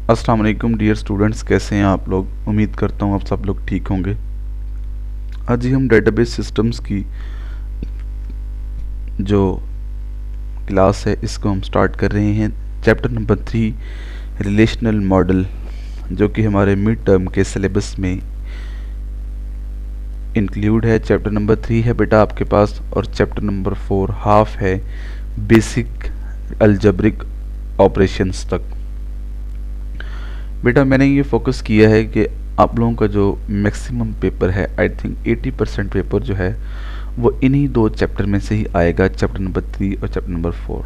अस्सलाम वालेकुम dear students, कैसे हैं आप लोग। उम्मीद करता हूँ आप सब लोग ठीक होंगे। आज ही हम डेटाबेस सिस्टम्स की जो क्लास है इसको हम स्टार्ट कर रहे हैं। चैप्टर नंबर 3 रिलेशनल मॉडल, जो कि हमारे मिड टर्म के सिलेबस में इंक्लूड है। चैप्टर नंबर 3 है बेटा आपके पास, और चैप्टर नंबर 4 हाफ है बेसिक अलजेब्रिक ऑपरेशंस तक। बेटा मैंने ये फोकस किया है कि आप लोगों का जो मैक्सिमम पेपर है, आई थिंक 80% पेपर जो है वो इन्हीं दो चैप्टर में से ही आएगा, चैप्टर नंबर 3 और चैप्टर नंबर 4।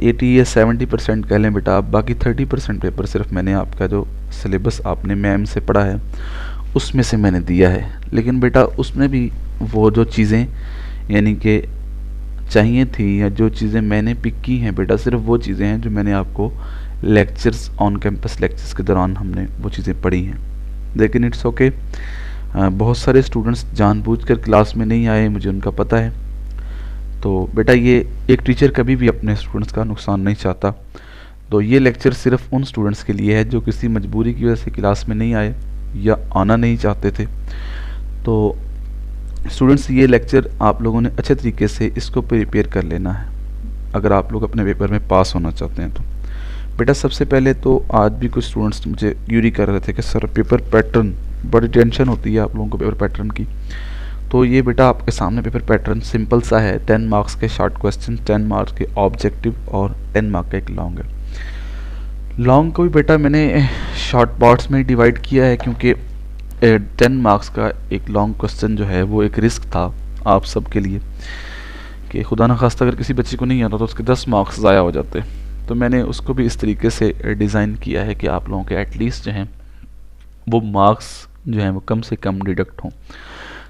80 या 70% कह लें बेटा आप। बाकी 30% पेपर सिर्फ मैंने आपका जो सिलेबस आपने मैम से पढ़ा है उसमें से मैंने दिया है। लेकिन बेटा उसमें भी वो जो चीज़ें यानी कि चाहिए थी या जो चीज़ें मैंने पिक की हैं बेटा, सिर्फ वो चीज़ें हैं जो मैंने आपको लेक्चर्स ऑन कैंपस लेक्चर्स के दौरान हमने वो चीज़ें पढ़ी हैं। लेकिन इट्स ओके, बहुत सारे स्टूडेंट्स जानबूझकर क्लास में नहीं आए, मुझे उनका पता है। तो बेटा ये एक टीचर कभी भी अपने स्टूडेंट्स का नुकसान नहीं चाहता। तो ये लेक्चर सिर्फ उन स्टूडेंट्स के लिए है जो किसी मजबूरी की वजह से क्लास में नहीं आए या आना नहीं चाहते थे। तो स्टूडेंट्स ये लेक्चर आप लोगों ने अच्छे तरीके से इसको प्रिपेयर कर लेना है अगर आप लोग अपने पेपर में पास होना चाहते हैं। तो बेटा सबसे पहले तो आज भी कुछ स्टूडेंट्स मुझे क्यूरी कर रहे थे कि सर पेपर पैटर्न, बड़ी टेंशन होती है आप लोगों को पेपर पैटर्न की। तो ये बेटा आपके सामने पेपर पैटर्न सिंपल सा है। 10 मार्क्स के शॉर्ट क्वेश्चन, 10 मार्क्स के ऑब्जेक्टिव और 10 मार्क्स का एक लॉन्ग है। लॉन्ग को भी बेटा मैंने शॉर्ट पार्ट्स में डिवाइड किया है, क्योंकि 10 मार्क्स का एक लॉन्ग क्वेश्चन जो है वो एक रिस्क था आप सब के लिए कि खुदा न खास्ता अगर किसी बच्चे को नहीं आता तो उसके 10 मार्क्स ज़ाया हो जाते। तो मैंने उसको भी इस तरीके से डिज़ाइन किया है कि आप लोगों के एटलीस्ट जो हैं वो मार्क्स जो हैं वो कम से कम डिडक्ट हों।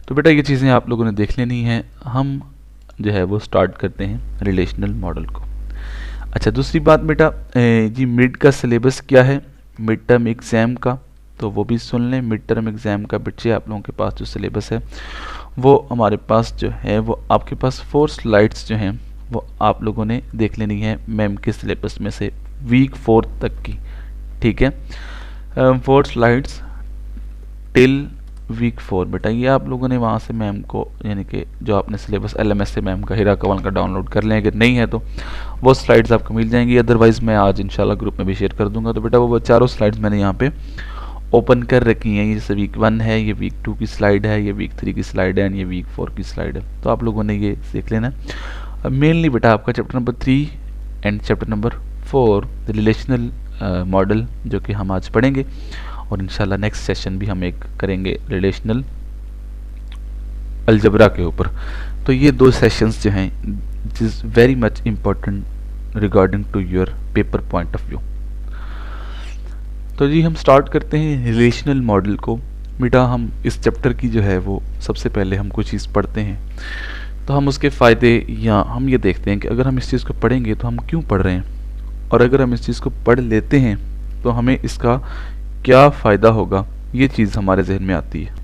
तो बेटा ये चीज़ें आप लोगों ने देख लेनी है। हम जो है वो स्टार्ट करते हैं रिलेशनल मॉडल को। अच्छा, दूसरी बात बेटा जी मिड का सिलेबस क्या है मिड टर्म एग्ज़ाम का, तो वो भी सुन लें। मिड टर्म एग्ज़ाम का बच्चे आप लोगों के पास जो सिलेबस है वो हमारे पास जो है वो आपके पास 4 स्लाइड्स जो हैं वो आप लोगों ने देख लेनी है मैम के सिलेबस में से वीक 4 तक की। ठीक है, 4 स्लाइड्स टिल वीक 4 बेटा ये आप लोगों ने वहाँ से मैम को यानी कि जो आपने सिलेबस LMS से मैम का हीरा कंवल का डाउनलोड कर लें। अगर नहीं है तो वो स्लाइड्स आपको मिल जाएंगी, अदरवाइज़ मैं आज इंशाल्लाह ग्रुप में भी शेयर कर दूंगा। तो बेटा वो चारों स्लाइड्स मैंने यहाँ पे ओपन कर रखी हैं। ये जैसे वीक 1 है, ये वीक 2 की स्लाइड है, ये वीक 3 की स्लाइड है, एंड ये वीक 4 की स्लाइड है। तो आप लोगों ने ये देख लेना है। मेनली बेटा आपका chapter number 3 and chapter number 4 relational model जो कि हम आज पढ़ेंगे, और इंशाल्लाह नेक्स्ट सेशन भी हम एक करेंगे रिलेशनल अलजबरा के ऊपर। तो ये 2 सेशंस जो हैं it is very much important regarding to your paper point of view. तो जी हम स्टार्ट करते हैं रिलेशनल मॉडल को। बेटा हम इस चैप्टर की जो है वो सबसे पहले हम कुछ चीज़ पढ़ते हैं, तो हम उसके फ़ायदे या हम ये देखते हैं कि अगर हम इस चीज़ को पढ़ेंगे तो हम क्यों पढ़ रहे हैं, और अगर हम इस चीज़ को पढ़ लेते हैं तो हमें इसका क्या फ़ायदा होगा, ये चीज़ हमारे जहन में आती है।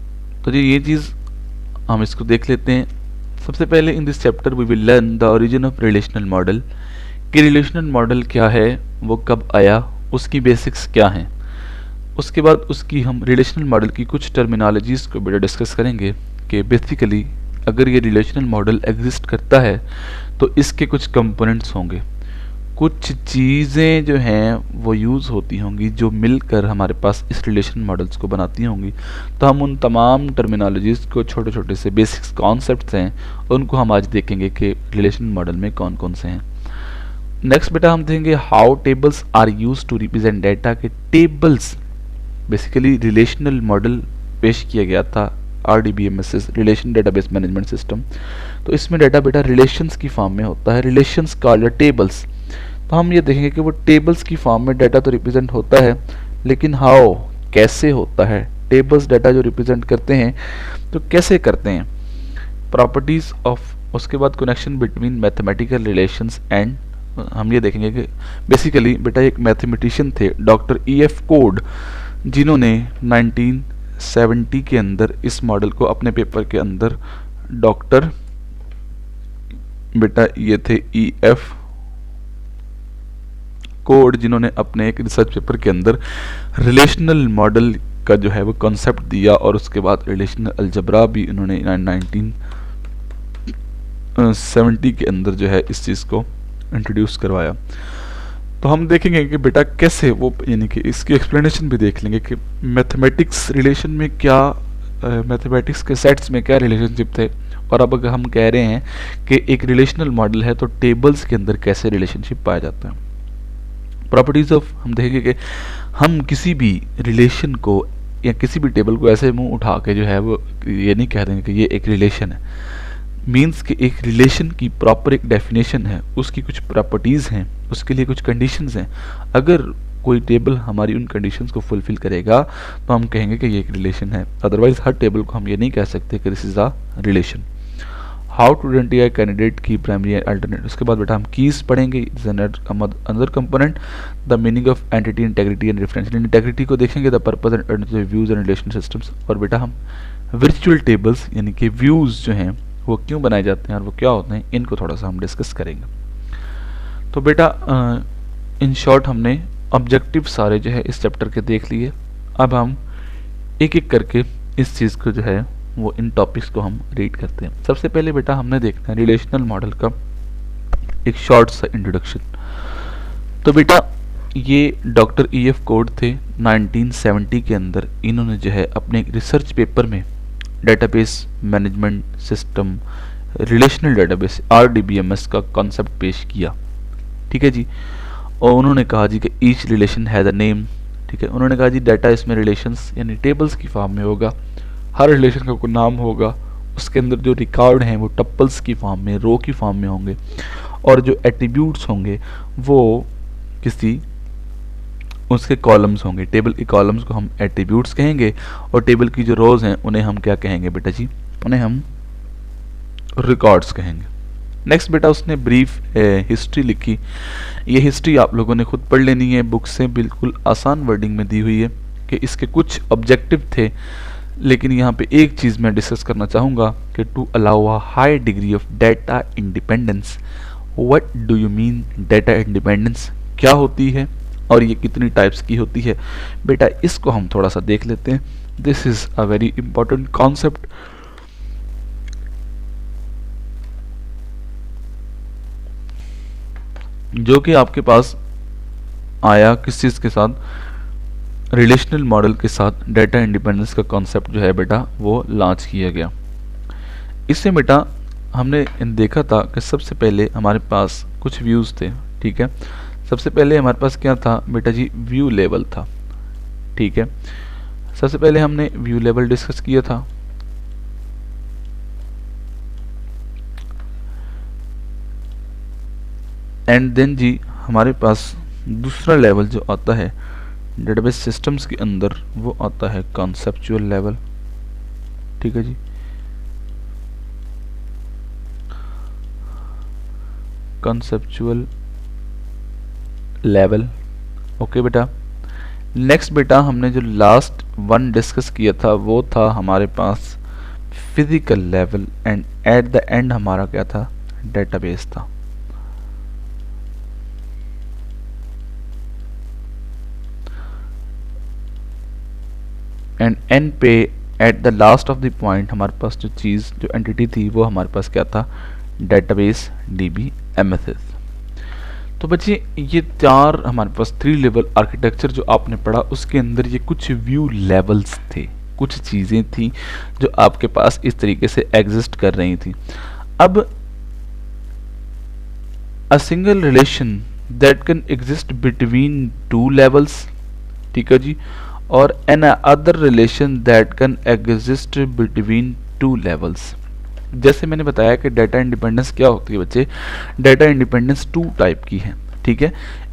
तो जी ये चीज़ हम इसको देख लेते हैं। सबसे पहले in this chapter we will learn the origin of relational model, कि रिलेशनल मॉडल क्या है, वो कब आया, उसकी बेसिक्स क्या हैं। उसके बाद उसकी हम रिलेशनल मॉडल की कुछ टर्मिनोलॉजीज़ को बेटा डिस्कस करेंगे कि बेसिकली अगर ये रिलेशनल मॉडल एग्जिस्ट करता है तो इसके कुछ कंपोनेंट्स होंगे, कुछ चीज़ें जो हैं वो यूज़ होती होंगी जो मिलकर हमारे पास इस रिलेशन मॉडल्स को बनाती होंगी। तो हम उन तमाम टर्मिनोलॉजीज़ को, छोटे छोटे से बेसिक्स कॉन्सेप्ट्स हैं, उनको हम आज देखेंगे कि रिलेशन मॉडल में कौन कौन से हैं। नेक्स्ट बेटा हम देखेंगे how tables are use to represent data, के टेबल्स बेसिकली रिलेशनल मॉडल पेश किया गया था RDBMS relation database management system. तो इसमें डेटा बेटा रिलेशंस की फॉर्म में होता है, रिलेशंस कॉल्ड टेबल्स। तो हम ये देखेंगे कि वो टेबल्स की फॉर्म में डाटा तो रिप्रेजेंट होता है, लेकिन हाउ, कैसे होता है। टेबल्स डाटा जो रिप्रेजेंट करते हैं तो कैसे करते हैं, प्रॉपर्टीज ऑफ, उसके बाद connection between mathematical relations and हम ये देखेंगे कि बेसिकली बेटा एक मैथमेटिशियन थे डॉक्टर EF कोड, जिन्होंने 1970 के अंदर इस मॉडल को अपने पेपर के अंदर डॉक्टर बेटा ये थे EF कोड, जिन्होंने अपने एक रिसर्च पेपर के अंदर रिलेशनल मॉडल का जो है वो कॉन्सेप्ट दिया, और उसके बाद रिलेशनल अलजबरा भी उन्होंने 1970 के अंदर जो है इस चीज़ को इंट्रोड्यूस करवाया। तो हम देखेंगे कि बेटा कैसे वो, यानी कि इसकी एक्सप्लेनेशन भी देख लेंगे कि मैथमेटिक्स रिलेशन में क्या, मैथमेटिक्स के सेट्स में क्या रिलेशनशिप थे, और अब अगर हम कह रहे हैं कि एक रिलेशनल मॉडल है तो टेबल्स के अंदर कैसे रिलेशनशिप पाया जाता है। प्रॉपर्टीज ऑफ, हम देखेंगे कि हम किसी भी रिलेशन को या किसी भी टेबल को ऐसे मुंह उठा के जो है वो ये नहीं कह देंगे कि ये एक रिलेशन है। मीन्स कि एक रिलेशन की प्रॉपर एक डेफिनेशन है, उसकी कुछ प्रॉपर्टीज़ हैं, उसके लिए कुछ कंडीशंस हैं। अगर कोई टेबल हमारी उन कंडीशंस को फुलफिल करेगा तो हम कहेंगे कि ये एक रिलेशन है, अदरवाइज हर टेबल को हम ये नहीं कह सकते कि this is a relation. How to identify candidate key primary and alternate, उसके बाद बेटा हम कीज पढ़ेंगे, another component the meaning of entity, integrity and reference. Integrity को देखेंगे, the purpose and views and relation systems, और बेटा हम वर्चुअल टेबल्स यानी कि व्यूज जो हैं वो क्यों बनाए जाते हैं और वो क्या होते हैं, इनको थोड़ा सा हम डिस्कस करेंगे। तो बेटा इन शॉर्ट हमने ऑब्जेक्टिव सारे जो है इस चैप्टर के देख लिए। अब हम एक एक करके इस चीज़ को जो है वो इन टॉपिक्स को हम रीड करते हैं। सबसे पहले बेटा हमने देखना है रिलेशनल मॉडल का एक शॉर्ट सा इंट्रोडक्शन। तो बेटा ये डॉक्टर E.F. कोड थे, 1970 के अंदर इन्होंने जो है अपने रिसर्च पेपर में database management system, relational database RDBMS का कॉन्सेप्ट पेश किया। ठीक है जी, और उन्होंने कहा जी कि each relation has a name. ठीक है, उन्होंने कहा जी डाटा इसमें रिलेशंस यानी टेबल्स की फॉर्म में होगा, हर रिलेशन का कोई नाम होगा, उसके अंदर जो रिकॉर्ड हैं वो टप्पल्स की फॉर्म में, रो की फॉर्म में होंगे, और जो एट्रीब्यूट्स होंगे वो किसी उसके कॉलम्स होंगे। टेबल के कॉलम्स को हम एट्रीब्यूट्स कहेंगे, और टेबल की जो रोज हैं उन्हें हम क्या कहेंगे बेटा जी, उन्हें हम रिकॉर्ड्स कहेंगे। नेक्स्ट बेटा उसने ब्रीफ हिस्ट्री लिखी। ये हिस्ट्री आप लोगों ने खुद पढ़ लेनी है बुक से, बिल्कुल आसान वर्डिंग में दी हुई है कि इसके कुछ ऑब्जेक्टिव थे, लेकिन यहाँ पे एक चीज़ मैं डिस्कस करना चाहूँगा कि to allow a high degree of data independence. What do you mean data independence, क्या होती है और ये कितनी टाइप्स की होती है, बेटा इसको हम थोड़ा सा देख लेते हैं। This is a very important concept. जो कि आपके पास आया किस चीज़ के साथ, रिलेशनल मॉडल के साथ डेटा इंडिपेंडेंस का कॉन्सेप्ट जो है बेटा वो लॉन्च किया गया। इससे बेटा हमने देखा था कि सबसे पहले हमारे पास कुछ व्यूज़ थे। ठीक है, सबसे पहले हमारे पास क्या था बेटा जी, व्यू लेवल था। ठीक है, सबसे पहले हमने व्यू लेवल डिस्कस किया था। एंड देन जी हमारे पास दूसरा लेवल जो आता है डेटाबेस सिस्टम्स के अंदर वो आता है कॉन्सेप्चुअल लेवल। ठीक है जी, कॉन्सेप्चुअल लेवल। ओके बेटा, नेक्स्ट बेटा हमने जो लास्ट वन डिस्कस किया था वो था हमारे पास physical level, and at the end हमारा क्या था, डेटाबेस था। एंड एन पे at the last of the point हमारे पास जो चीज़ जो एंटिटी थी वो हमारे पास क्या था, डेटाबेस DBMS। तो बच्चे ये चार हमारे पास 3 लेवल आर्किटेक्चर जो आपने पढ़ा उसके अंदर ये कुछ व्यू लेवल्स थे, कुछ चीज़ें थी जो आपके पास इस तरीके से एग्जिस्ट कर रही थी। अब a single relation that can exist between 2 levels, ठीक है जी, और an other relation that can exist between 2 levels. जैसे मैंने बताया कि डेटा इंडिपेंडेंस क्या होती है बच्चे, डेटा इंडिपेंडेंस 2 टाइप की है। ठीक है,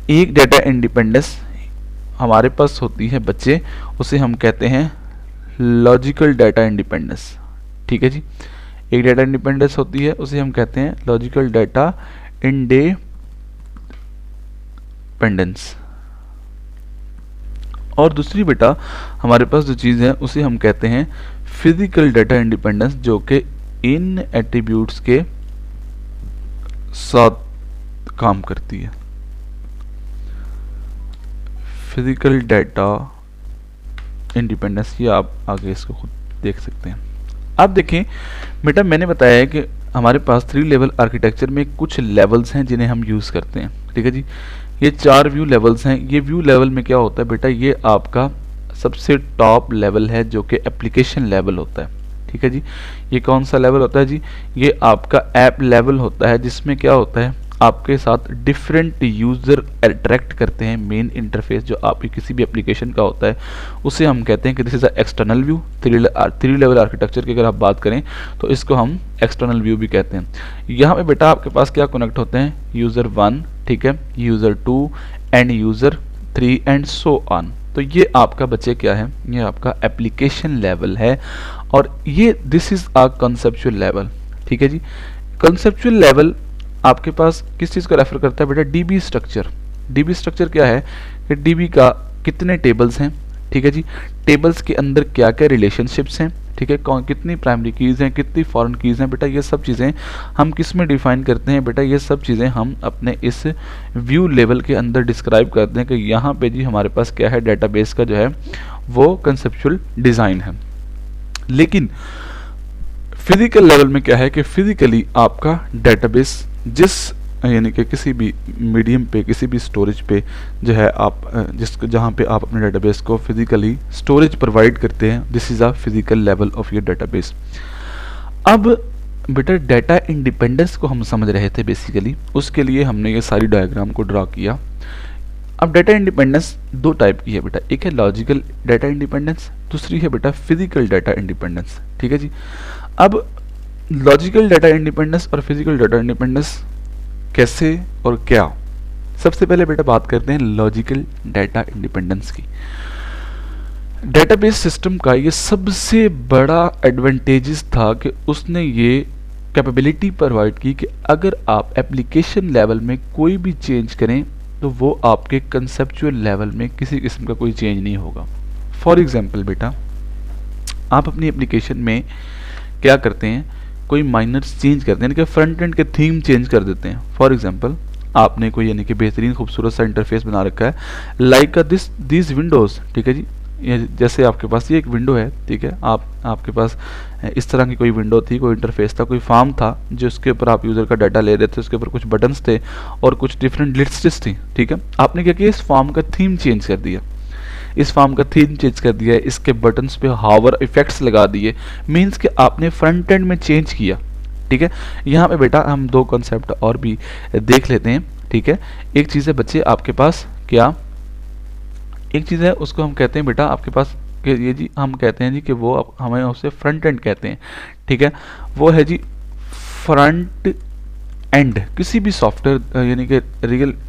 एक डेटा इंडिपेंडेंस हमारे पास होती है बच्चे, उसे हम कहते हैं लॉजिकल डेटा इंडिपेंडेंस। ठीक है जी, एक डेटा इंडिपेंडेंस होती है उसे हम कहते हैं लॉजिकल डेटा इंडिपेंडेंस। और दूसरी बेटा हमारे पास जो चीज़ है उसे हम कहते हैं फिजिकल डेटा इंडिपेंडेंस, जो कि इन एट्रीब्यूट्स के साथ काम करती है। फिजिकल डाटा इंडिपेंडेंस, ये आप आगे इसको खुद देख सकते हैं। अब देखें बेटा, मैंने बताया है कि हमारे पास 3 लेवल आर्किटेक्चर में कुछ लेवल्स हैं जिन्हें हम यूज़ करते हैं, ठीक है जी। ये 4 व्यू लेवल्स हैं। ये व्यू लेवल में क्या होता है बेटा, ये आपका सबसे टॉप लेवल है जो कि एप्लीकेशन लेवल होता है, ठीक है जी। ये कौन सा लेवल होता है जी, ये आपका ऐप लेवल होता है, जिसमें क्या होता है आपके साथ डिफरेंट यूज़र अट्रैक्ट करते हैं। मेन इंटरफेस जो आपकी किसी भी एप्लीकेशन का होता है उसे हम कहते हैं कि this is a external view. 3 level architecture की अगर आप बात करें तो इसको हम एक्सटर्नल व्यू भी कहते हैं। यहाँ पे बेटा आपके पास क्या कनेक्ट होते हैं, यूज़र 1, ठीक है, user 2 end user 3 and so on. तो ये आपका बच्चे क्या है, ये आपका एप्लीकेशन लेवल है और ये this is a conceptual level, ठीक है जी। कंसेप्चुअल लेवल आपके पास किस चीज़ का रेफर करता है बेटा, डीबी स्ट्रक्चर। डीबी स्ट्रक्चर क्या है कि डीबी का कितने टेबल्स हैं, ठीक है जी, टेबल्स के अंदर क्या क्या रिलेशनशिप्स हैं, ठीक है, कितनी प्राइमरी कीज़ हैं, कितनी फॉरेन कीज़ हैं बेटा, ये सब चीज़ें हम किस में डिफाइन करते हैं बेटा, ये सब चीज़ें हम अपने इस व्यू लेवल के अंदर डिस्क्राइब करते हैं कि यहाँ पे जी हमारे पास क्या है, डेटाबेस का जो है वो कंसेप्चुअल डिज़ाइन है। लेकिन फिजिकल लेवल में क्या है कि फिजिकली आपका डेटाबेस जिस यानी कि किसी भी मीडियम पे, किसी भी स्टोरेज पे जो है आप जहाँ पे आप अपने डेटाबेस को फिजिकली स्टोरेज प्रोवाइड करते हैं, this is a physical level of your database. अब बेटा डाटा इंडिपेंडेंस को हम समझ रहे थे बेसिकली, उसके लिए हमने ये सारी डायग्राम को ड्रा किया। अब डाटा इंडिपेंडेंस 2 टाइप की है बेटा, एक है लॉजिकल डाटा इंडिपेंडेंस, दूसरी है बेटा फिजिकल डाटा इंडिपेंडेंस, ठीक है जी। अब लॉजिकल डाटा इंडिपेंडेंस और फिजिकल डाटा इंडिपेंडेंस कैसे और क्या, सबसे पहले बेटा बात करते हैं लॉजिकल डाटा इंडिपेंडेंस की। डेटाबेस सिस्टम का ये सबसे बड़ा एडवांटेजेस था कि उसने ये कैपेबिलिटी प्रोवाइड की कि अगर आप एप्लीकेशन लेवल में कोई भी चेंज करें तो वो आपके कंसेप्चुअल लेवल में किसी किस्म का कोई चेंज नहीं होगा। फॉर एग्जांपल बेटा, आप अपनी एप्लीकेशन में क्या करते हैं, कोई माइनर चेंज करते हैं, यानी कि फ्रंट एंड के थीम चेंज कर देते हैं। फॉर एग्जांपल आपने कोई यानी कि बेहतरीन खूबसूरत सा इंटरफेस बना रखा है, लाइक दिस विंडोज़, ठीक है जी। जैसे आपके पास ये एक विंडो है, ठीक है, आपके पास इस तरह की कोई विंडो थी, कोई इंटरफेस था, कोई फॉर्म था जिसके ऊपर आप यूज़र का डाटा ले रहे थे, उसके ऊपर कुछ बटन्स थे और कुछ डिफरेंट लिस्ट्स थी, ठीक है। आपने क्या किया, इस फॉर्म का थीम चेंज कर दिया, इस फॉर्म का थीम चेंज कर दिया, इसके बटन्स पे हावर इफेक्ट्स लगा दिए, मीन्स कि आपने फ्रंट एंड में चेंज किया, ठीक है। यहाँ पे बेटा हम 2 कॉन्सेप्ट और भी देख लेते हैं, ठीक है। एक चीज़ है बच्चे आपके पास क्या, एक चीज़ है उसको हम कहते हैं बेटा आपके पास कि ये जी हम कहते हैं जी कि वो हमें उसे फ्रंट एंड कहते हैं, ठीक है। वो है जी फ्रंट एंड। किसी भी सॉफ्टवेयर यानी कि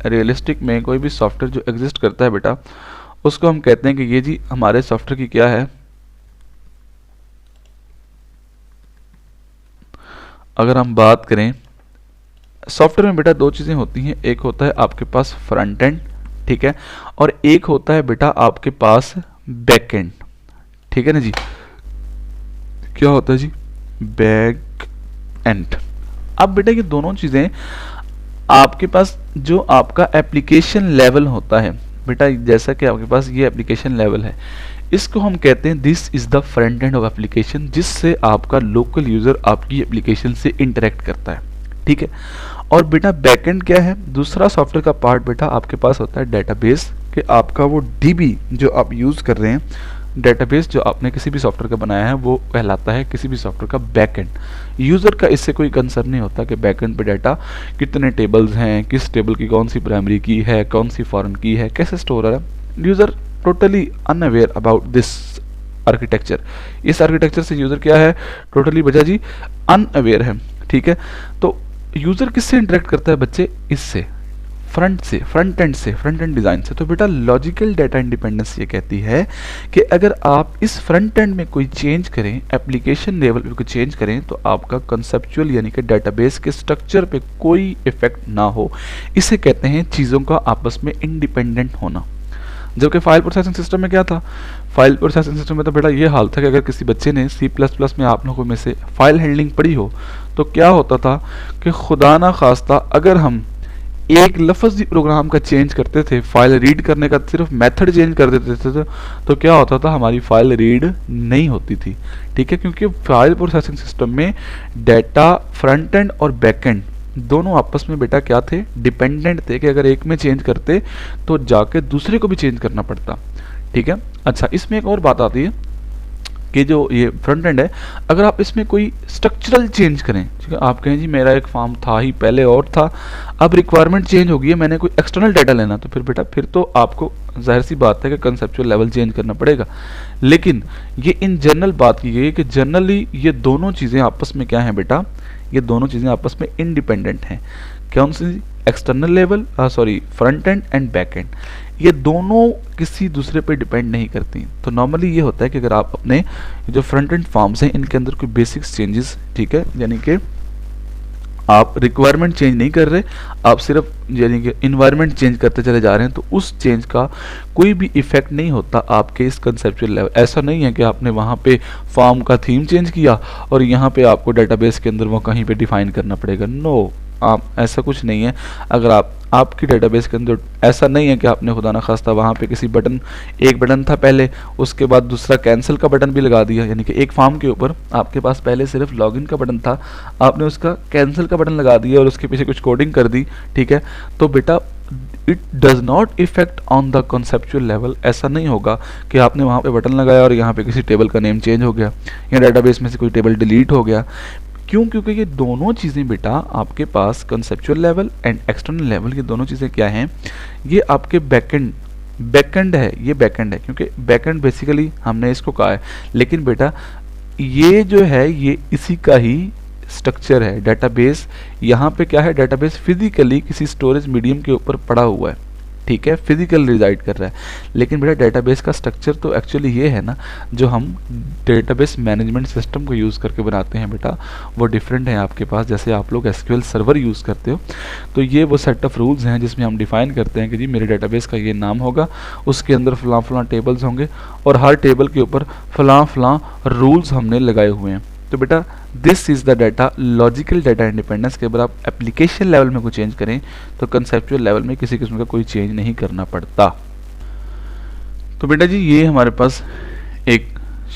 रियलिस्टिक में कोई भी सॉफ्टवेयर जो एग्जिस्ट करता है बेटा, उसको हम कहते हैं कि ये जी हमारे सॉफ्टवेयर की क्या है, अगर हम बात करें सॉफ्टवेयर में बेटा 2 चीज़ें होती हैं, एक होता है आपके पास फ्रंट एंड, ठीक है, और एक होता है बेटा आपके पास बैक एंड, ठीक है ना जी। क्या होता है जी, बैक एंड। अब बेटा ये दोनों चीज़ें आपके पास जो आपका एप्लीकेशन लेवल होता है बेटा, जैसा कि आपके पास ये एप्लीकेशन लेवल है, इसको हम कहते हैं this is the front end of application, जिससे आपका लोकल यूज़र आपकी एप्लीकेशन से इंटरेक्ट करता है, ठीक है। और बेटा बैकएंड क्या है, दूसरा सॉफ्टवेयर का पार्ट बेटा आपके पास होता है डेटाबेस, कि आपका वो डीबी जो आप यूज़ कर रहे हैं, डेटाबेस जो आपने किसी भी सॉफ्टवेयर का बनाया है, वो कहलाता है किसी भी सॉफ्टवेयर का बैकएंड। यूज़र का इससे कोई कंसर्न नहीं होता कि बैकएंड पे डाटा कितने टेबल्स हैं, किस टेबल की कौन सी प्राइमरी की है, कौन सी फॉरेन की है, कैसे स्टोर हो रहा है। User totally unaware about this architecture. इस आर्किटेक्चर से यूज़र क्या है, टोटली बजा जी अनअवेयर है, ठीक है। तो यूज़र किससे इंटरेक्ट करता है बच्चे, इससे फ्रंट एंड डिज़ाइन से। तो बेटा लॉजिकल डाटा इंडिपेंडेंस ये कहती है कि अगर आप इस फ्रंट एंड में कोई चेंज करें, एप्लीकेशन लेवल पे कोई चेंज करें, तो आपका कंसेप्चुअल यानी कि डेटाबेस के स्ट्रक्चर पे कोई इफेक्ट ना हो। इसे कहते हैं चीज़ों का आपस में इंडिपेंडेंट होना। जबकि फाइल प्रोसेसिंग सिस्टम में क्या था, फाइल प्रोसेसिंग सिस्टम में तो बेटा ये हाल था कि अगर किसी बच्चे ने C++ में आप लोगों में से फाइल हैंडलिंग पढ़ी हो तो क्या होता था कि खुदा ना खास्ता अगर हम एक लफ्ज़ ही प्रोग्राम का चेंज करते थे, फाइल रीड करने का सिर्फ मेथड चेंज कर देते थे, तो क्या होता था, हमारी फाइल रीड नहीं होती थी। ठीक है, क्योंकि फाइल प्रोसेसिंग सिस्टम में डाटा फ्रंट एंड और बैक एंड दोनों आपस में बेटा क्या थे, डिपेंडेंट थे, कि अगर एक में चेंज करते तो जाके दूसरे को भी चेंज करना पड़ता। ठीक है, अच्छा इसमें एक और बात आती है कि जो ये फ्रंट एंड है, अगर आप इसमें कोई स्ट्रक्चरल चेंज करें, ठीक है, आप कहें जी मेरा एक फॉर्म था ही पहले और था, अब रिक्वायरमेंट चेंज हो गई है, मैंने कोई एक्सटर्नल डाटा लेना, तो फिर बेटा फिर तो आपको जाहिर सी बात है कि कंसेप्चुअल लेवल चेंज करना पड़ेगा। लेकिन ये इन जनरल बात की गई है कि जनरली ये दोनों चीज़ें आपस में क्या हैं बेटा, ये दोनों चीज़ें आपस में इंडिपेंडेंट हैं। कौन सी, external level, sorry front end and back end, ये दोनों किसी दूसरे पे डिपेंड नहीं करती। तो नॉर्मली ये होता है कि अगर आप अपने जो फ्रंट एंड फॉर्म्स हैं इनके अंदर कोई बेसिक्स चेंजेस, ठीक है, यानी कि आप रिक्वायरमेंट चेंज नहीं कर रहे, आप सिर्फ यानी कि इन्वायरमेंट चेंज करते चले जा रहे हैं, तो उस चेंज का कोई भी इफेक्ट नहीं होता आपके इस कंसेप्चुअल लेवल। ऐसा नहीं है कि आपने वहाँ पे फॉर्म का थीम चेंज किया और यहाँ पे आपको डेटाबेस के अंदर वो कहीं पे डिफाइन करना पड़ेगा। नो, आप ऐसा कुछ नहीं है। अगर आपकी डेटाबेस के अंदर ऐसा नहीं है कि आपने खुदा ना खास्ता वहाँ पे किसी बटन, एक बटन था पहले, उसके बाद दूसरा कैंसिल का बटन भी लगा दिया, यानी कि एक फॉर्म के ऊपर आपके पास पहले सिर्फ लॉगिन का बटन था, आपने उसका कैंसिल का बटन लगा दिया और उसके पीछे कुछ कोडिंग कर दी। ठीक है, तो बेटा it does not effect on the conceptual level. ऐसा नहीं होगा कि आपने वहाँ पे बटन लगाया और यहाँ पे किसी टेबल का नेम चेंज हो गया या डेटाबेस में से कोई टेबल डिलीट हो गया। क्यों? क्योंकि ये दोनों चीज़ें बेटा आपके पास conceptual level and external level, ये दोनों चीज़ें क्या हैं, ये आपके बैकएंड है, ये बैकएंड है, क्योंकि बैकएंड बेसिकली हमने इसको कहा है, लेकिन बेटा ये जो है ये इसी का ही स्ट्रक्चर है। डेटाबेस यहाँ पे क्या है, डेटाबेस फिजिकली किसी स्टोरेज मीडियम के ऊपर पड़ा हुआ है, ठीक है, फिजिकल रिजाइड कर रहा है। लेकिन बेटा डेटाबेस का स्ट्रक्चर तो एक्चुअली ये है ना, जो हम डेटाबेस मैनेजमेंट सिस्टम को यूज़ करके बनाते हैं बेटा, वो डिफरेंट है आपके पास। जैसे आप लोग एसक्यूएल सर्वर यूज़ करते हो, तो ये वो सेट ऑफ रूल्स हैं जिसमें हम डिफाइन करते हैं कि जी मेरे डेटाबेस का ये नाम होगा, उसके अंदर फलां फलां टेबल्स होंगे और हर टेबल के ऊपर फलां फलां रूल्स हमने लगाए हुए हैं। तो बेटा this is the data logical data independence के ऊपर आप एप्लीकेशन लेवल में कोई चेंज करें तो कंसेप्चुअल लेवल में किसी किस्म का कोई चेंज नहीं करना पड़ता। तो बेटा जी ये हमारे पास एक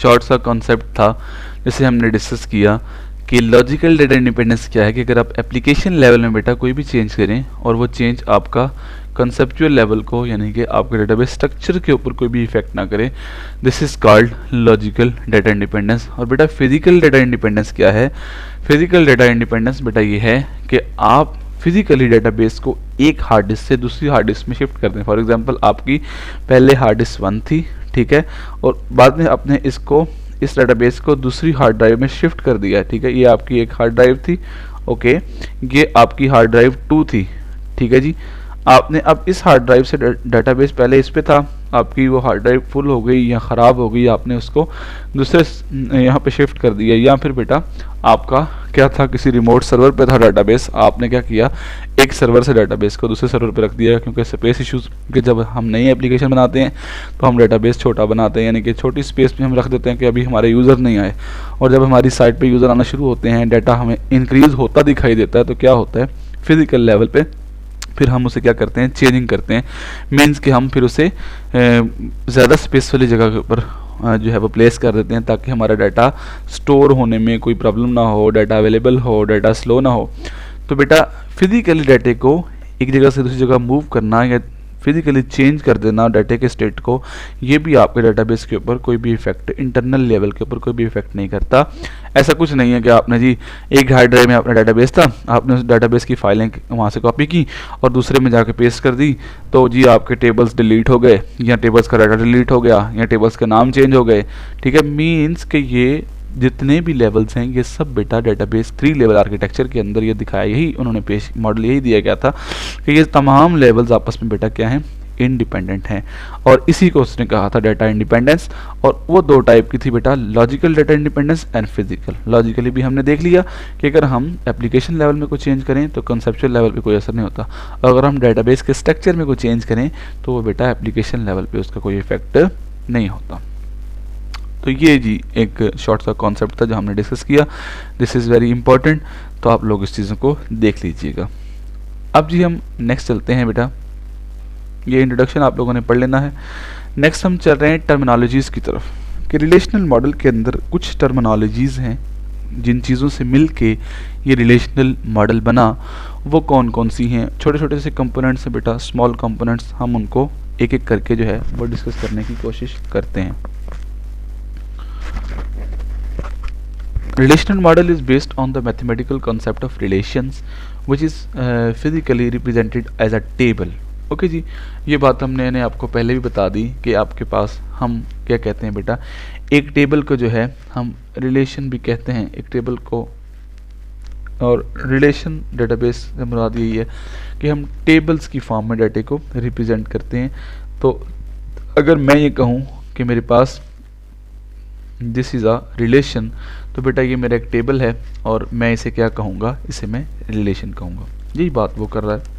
शॉर्ट सा कॉन्सेप्ट था जिसे हमने डिस्कस किया कि लॉजिकल डाटा इंडिपेंडेंस क्या है, कि अगर आप एप्लीकेशन लेवल में बेटा कोई भी चेंज करें और वो चेंज आपका कंसेप्चुअल लेवल को यानी कि आपके डेटाबेस स्ट्रक्चर के ऊपर कोई भी इफेक्ट ना करे, this is called logical data independence. और बेटा फिजिकल डाटा इंडिपेंडेंस क्या है? फिजिकल डाटा इंडिपेंडेंस बेटा ये है कि आप फिजिकली डेटाबेस को एक हार्ड डिस्क से दूसरी हार्ड डिस्क में शिफ्ट कर दें। फॉर एग्जांपल आपकी पहले हार्ड डिस्क 1 थी, ठीक है, और बाद में आपने इसको इस डेटाबेस को दूसरी हार्ड ड्राइव में शिफ्ट कर दिया, ठीक है। ये आपकी एक हार्ड ड्राइव थी, ओके, ये आपकी हार्ड ड्राइव 2 थी, ठीक है जी। आपने अब इस हार्ड ड्राइव से डेटाबेस पहले इस पे था, आपकी वो हार्ड ड्राइव फुल हो गई या ख़राब हो गई, आपने उसको दूसरे यहाँ पे शिफ्ट कर दिया, या फिर बेटा आपका क्या था, किसी रिमोट सर्वर पे था डेटाबेस, आपने क्या किया, एक सर्वर से डेटाबेस को दूसरे सर्वर पे रख दिया, क्योंकि स्पेस इश्यूज़ के जब हम नई एप्लीकेशन बनाते हैं तो हम डेटाबेस छोटा बनाते हैं, यानी कि छोटी स्पेस में हम रख देते हैं कि अभी हमारे यूज़र नहीं आए, और जब हमारी साइट पर यूज़र आना शुरू होते हैं, डाटा हमें इंक्रीज़ होता दिखाई देता है, तो क्या होता है फिजिकल लेवल पर फिर हम उसे क्या करते हैं, चेंजिंग करते हैं। मीन्स कि हम फिर उसे ज़्यादा स्पेस वाली जगह के ऊपर जो है वो प्लेस कर देते हैं, ताकि हमारा डाटा स्टोर होने में कोई प्रॉब्लम ना हो, डाटा अवेलेबल हो, डाटा स्लो ना हो। तो बेटा फिजिकली डाटे को एक जगह से दूसरी जगह मूव करना या फिजिकली चेंज कर देना डाटा के स्टेट को, ये भी आपके डाटाबेस के ऊपर कोई भी इफेक्ट, इंटरनल लेवल के ऊपर कोई भी इफेक्ट नहीं करता। ऐसा कुछ नहीं है कि आपने जी एक हार्ड ड्राइव में अपना डाटाबेस था, आपने उस डाटाबेस की फाइलें वहाँ से कॉपी की और दूसरे में जाके पेस्ट कर दी, तो जी आपके टेबल्स डिलीट हो गए, या टेबल्स का डाटा डिलीट हो गया, या टेबल्स के नाम चेंज हो गए, ठीक है। मीन्स कि ये जितने भी लेवल्स हैं ये सब बेटा डेटाबेस 3 लेवल आर्किटेक्चर के अंदर ये दिखाया, यही उन्होंने पेश मॉडल यही दिया गया था कि ये तमाम लेवल्स आपस में बेटा क्या हैं, इंडिपेंडेंट हैं। और इसी को उसने कहा था डाटा इंडिपेंडेंस। और वो 2 टाइप की थी बेटा, logical data independence and physical. Logically भी हमने देख लिया कि अगर हम एप्लीकेशन लेवल में कोई चेंज करें तो कंसेप्चुअल लेवल पे कोई असर नहीं होता, अगर हम डेटाबेस के स्ट्रक्चर में कोई चेंज करें तो वो बेटा एप्लीकेशन लेवल पे उसका कोई इफेक्ट नहीं होता। तो ये जी एक शॉर्ट सा कॉन्सेप्ट था जो हमने डिस्कस किया, दिस इज़ वेरी इंपॉर्टेंट, तो आप लोग इस चीज़ों को देख लीजिएगा। अब जी हम नेक्स्ट चलते हैं बेटा, ये इंट्रोडक्शन आप लोगों ने पढ़ लेना है। नेक्स्ट हम चल रहे हैं टर्मिनोलॉजीज़ की तरफ, कि रिलेशनल मॉडल के अंदर कुछ टर्मिनोलॉजीज़ हैं जिन चीज़ों से मिल के ये रिलेशनल मॉडल बना, वो कौन कौन सी हैं। छोटे छोटे से कंपोनेंट्स हैं बेटा, स्मॉल कंपोनेंट्स, हम उनको एक एक करके जो है वो डिस्कस करने की कोशिश करते हैं। Relational model is based on the mathematical concept of relations which is physically represented as a table। Okay जी, ये बात हमने आपको पहले भी बता दी कि आपके पास हम क्या कहते हैं बेटा, एक टेबल को जो है हम रिलेशन भी कहते हैं, एक टेबल को। और रिलेशन डेटाबेस से मुराद यही है कि हम टेबल्स की फॉर्म में डाटे को रिप्रेजेंट करते हैं। तो अगर मैं ये कहूँ कि मेरे पास दिस इज़ अ रिलेशन, तो बेटा ये मेरा एक टेबल है और मैं इसे क्या कहूँगा, इसे मैं रिलेशन कहूँगा। यही बात वो कर रहा है।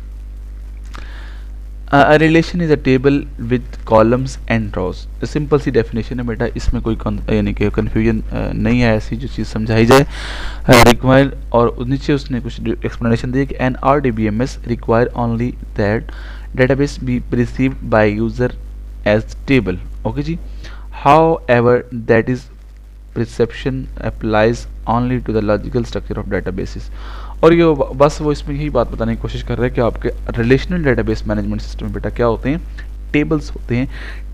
A relation is a table with columns and rows। Simple सी डेफिनेशन है बेटा, इसमें कोई यानी कि कन्फ्यूजन नहीं है, ऐसी जो चीज़ समझाई जाए। रिक्वायर, और नीचे उसने कुछ एक्सप्लेनेशन दी कि an R D B M S require only that database be received by user as table. Okay जी, however that is perception applies only to the logical structure of databases। और ये बस वो इसमें यही बात बताने की कोशिश कर रहे हैं कि आपके रिलेशनल डेटाबेस मैनेजमेंट सिस्टम में बेटा क्या होते हैं, टेबल्स होते हैं।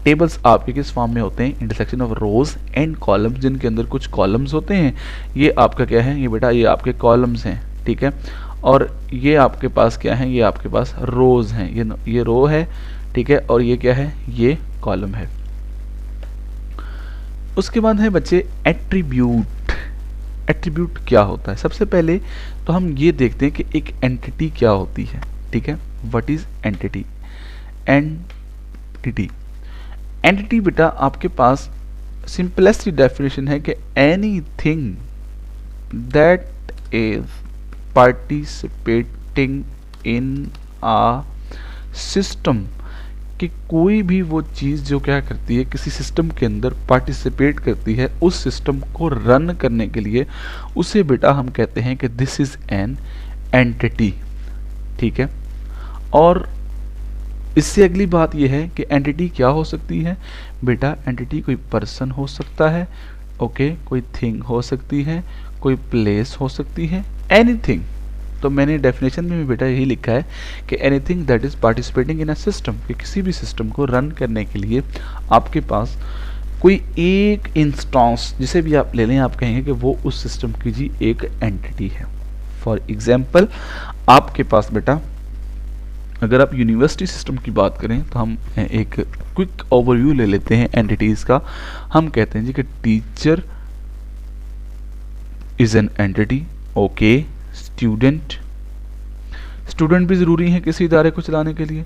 टेबल्स आपके किस फॉर्म में होते हैं, intersection of rose and columns, जिनके अंदर कुछ कॉलम्स होते हैं। ये आपका क्या है, ये बेटा ये आपके कॉलम्स हैं, ठीक है। और ये आपके पास क्या है, ये आपके पास रोज हैं, ये रो है, ठीक है। और ये क्या है, ये कॉलम है। उसके बाद है बच्चे एट्रीब्यूट। एट्रीब्यूट क्या होता है, सबसे पहले तो हम ये देखते हैं कि एक एंटिटी क्या होती है, ठीक है। What is entity? एंटिटी बेटा आपके पास सिंपलेस्ट डेफिनेशन है कि anything that is participating in a system, कि कोई भी वो चीज़ जो क्या करती है, किसी सिस्टम के अंदर पार्टिसिपेट करती है, उस सिस्टम को रन करने के लिए, उसे बेटा हम कहते हैं कि दिस इज़ एन एंटिटी, ठीक है। और इससे अगली बात यह है कि एंटिटी क्या हो सकती है बेटा, एंटिटी कोई पर्सन हो सकता है, ओके, कोई थिंग हो सकती है, कोई प्लेस हो सकती है, एनीथिंग। तो मैंने डेफिनेशन में भी बेटा यही लिखा है कि anything that is participating in a system, कि किसी भी सिस्टम को रन करने के लिए आपके पास कोई एक इंस्टेंस, जिसे भी आप ले लें, आप कहेंगे कि वो उस सिस्टम की जी एक एंटिटी है। फॉर एग्जांपल आपके पास बेटा अगर आप यूनिवर्सिटी सिस्टम की बात करें तो हम एक क्विक ओवरव्यू ले लेते हैं एंटिटीज़ का। हम कहते हैं जी कि teacher is an entity, okay. Student भी ज़रूरी हैं किसी इदारे को चलाने के लिए।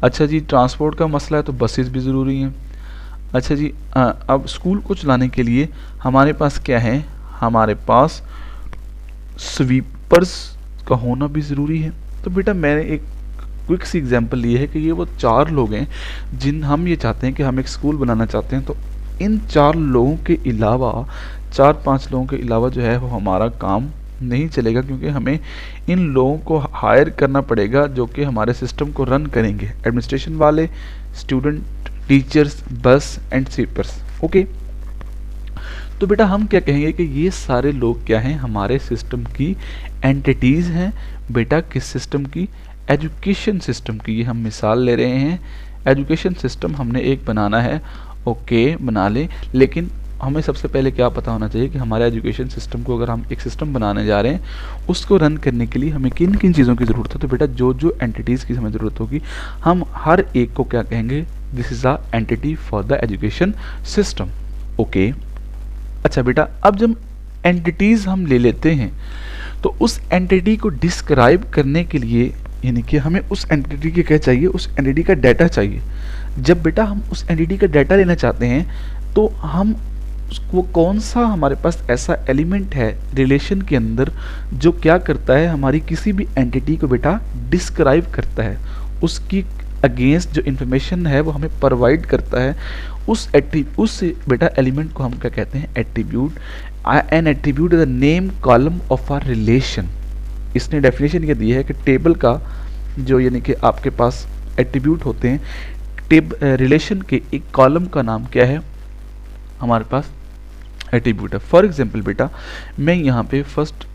अच्छा जी, ट्रांसपोर्ट का मसला है तो बसेस भी ज़रूरी हैं। अच्छा जी, अब स्कूल को चलाने के लिए हमारे पास क्या है, हमारे पास स्वीपर्स का होना भी ज़रूरी है। तो बेटा मैंने एक क्विक सी एग्जांपल ली है कि ये वो 4 लोग हैं जिन हम ये चाहते हैं कि हम एक स्कूल बनाना चाहते हैं। तो इन 4 लोगों के अलावा, 4-5 लोगों के अलावा जो है वो हमारा काम नहीं चलेगा, क्योंकि हमें इन लोगों को हायर करना पड़ेगा जो कि हमारे सिस्टम को रन करेंगे। एडमिनिस्ट्रेशन वाले, स्टूडेंट, टीचर्स, बस एंड स्वीपर्स, ओके। तो बेटा हम क्या कहेंगे कि ये सारे लोग क्या हैं, हमारे सिस्टम की एंटिटीज़ हैं। बेटा किस सिस्टम की? एजुकेशन सिस्टम की। ये हम मिसाल ले रहे हैं, एजुकेशन सिस्टम हमने एक बनाना है, ओके, बना लें। लेकिन हमें सबसे पहले क्या पता होना चाहिए कि हमारे एजुकेशन सिस्टम को, अगर हम एक सिस्टम बनाने जा रहे हैं, उसको रन करने के लिए हमें किन किन चीज़ों की ज़रूरत है। तो बेटा जो जो एंटिटीज़ की हमें ज़रूरत होगी, हम हर एक को क्या कहेंगे, this is a entity for the education system, okay. अच्छा बेटा, अब जब एंटिटीज़ हम ले लेते हैं तो उस एंटिटी को डिस्क्राइब करने के लिए, यानी कि हमें उस एंटिटी के क्या चाहिए, उस एंटिटी का डाटा चाहिए। जब बेटा हम उस एंटिटी का डाटा लेना चाहते हैं तो हम वो कौन सा हमारे पास ऐसा एलिमेंट है रिलेशन के अंदर जो क्या करता है, हमारी किसी भी एंटिटी को बेटा डिस्क्राइब करता है, उसकी अगेंस्ट जो इन्फॉर्मेशन है वो हमें प्रोवाइड करता है। उस बेटा एलिमेंट को हम क्या कहते हैं, attribute. An attribute is the name column of our relation. इसने डेफिनेशन ये दी है कि टेबल का जो यानी कि आपके पास एट्रीब्यूट होते हैं, रिलेशन के एक कॉलम का नाम क्या है, हमारे पास एट्रीब्यूट है। फॉर एग्जांपल बेटा मैं यहाँ पे फर्स्ट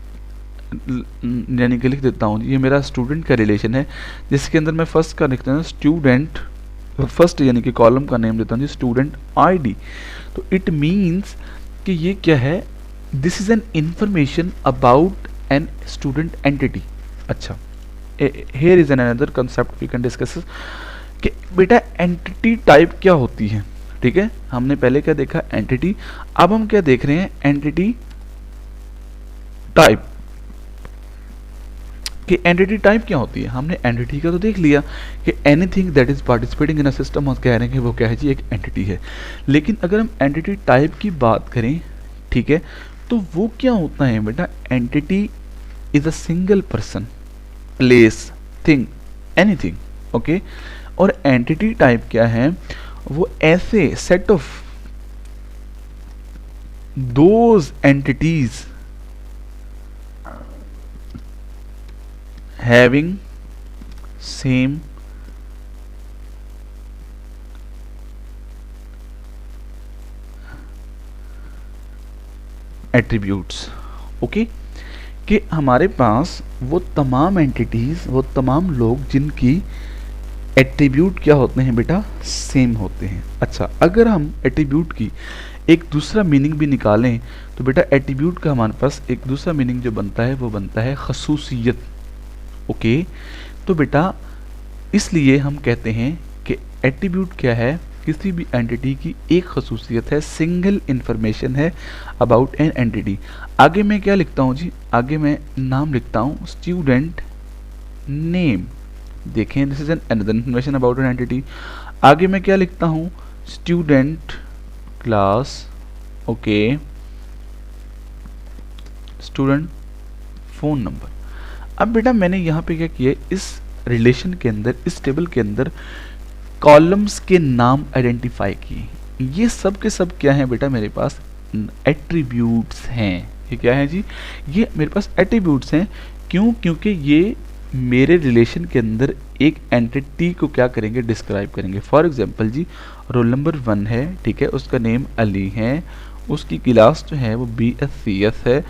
यानी कि लिख देता हूँ, ये मेरा स्टूडेंट का रिलेशन है जिसके अंदर मैं फर्स्ट का लिखता हूँ स्टूडेंट, फर्स्ट यानी कि कॉलम का नेम देता हूँ जी स्टूडेंट आईडी। तो इट मीन्स कि ये क्या है, this is an information about an student entity. अच्छा, here is an another concept we can discuss कि बेटा एंटिटी टाइप क्या होती है। ठीक है, हमने पहले क्या देखा, एंटिटी। अब हम क्या देख रहे हैं, एंटिटी टाइप। कि एंटिटी टाइप क्या होती है, हमने एंटिटी का तो देख लिया कि anything that is participating in a system, हम कह रहे हैं कि वो क्या है जी, एक एंटिटी है। लेकिन अगर हम एंटिटी टाइप की बात करें, ठीक है, तो वो क्या होता है बेटा, entity is a single person, place, thing, anything. Okay, और एंटिटी टाइप क्या है, वो ऐसे set of those entities having same attributes। Okay, कि हमारे पास वो तमाम एंटिटीज, वो तमाम लोग जिनकी एट्रीब्यूट क्या होते हैं बेटा, सेम होते हैं। अच्छा, अगर हम एट्रीब्यूट की एक दूसरा मीनिंग भी निकालें तो बेटा एट्रीब्यूट का हमारे पास एक दूसरा मीनिंग जो बनता है वो बनता है खसूसियत। ओके, तो बेटा इसलिए हम कहते हैं कि एट्रीब्यूट क्या है, किसी भी एंटिटी की एक खसूसियत है, सिंगल इंफॉर्मेशन है अबाउट एन एंटिटी। आगे मैं क्या लिखता हूँ जी, आगे मैं नाम लिखता हूँ स्टूडेंट नेम। देखें, this is an another information about an entity. आगे मैं क्या लिखता हूँ, student class. Okay, student phone number. अब बेटा मैंने यहाँ पे क्या किया, इस रिलेशन के अंदर, इस टेबल के अंदर कॉलम्स के नाम आइडेंटिफाई किए। ये सब के सब क्या है बेटा, मेरे पास एट्रीब्यूट्स हैं। ये क्या है जी, ये मेरे पास एट्रीब्यूट्स हैं। क्यों, क्योंकि ये मेरे रिलेशन के अंदर एक एंटिटी को क्या करेंगे, डिस्क्राइब करेंगे। फॉर एग्जांपल जी, रोल नंबर 1 है, ठीक है, उसका नेम अली है, उसकी क्लास जो है वो BSCS है,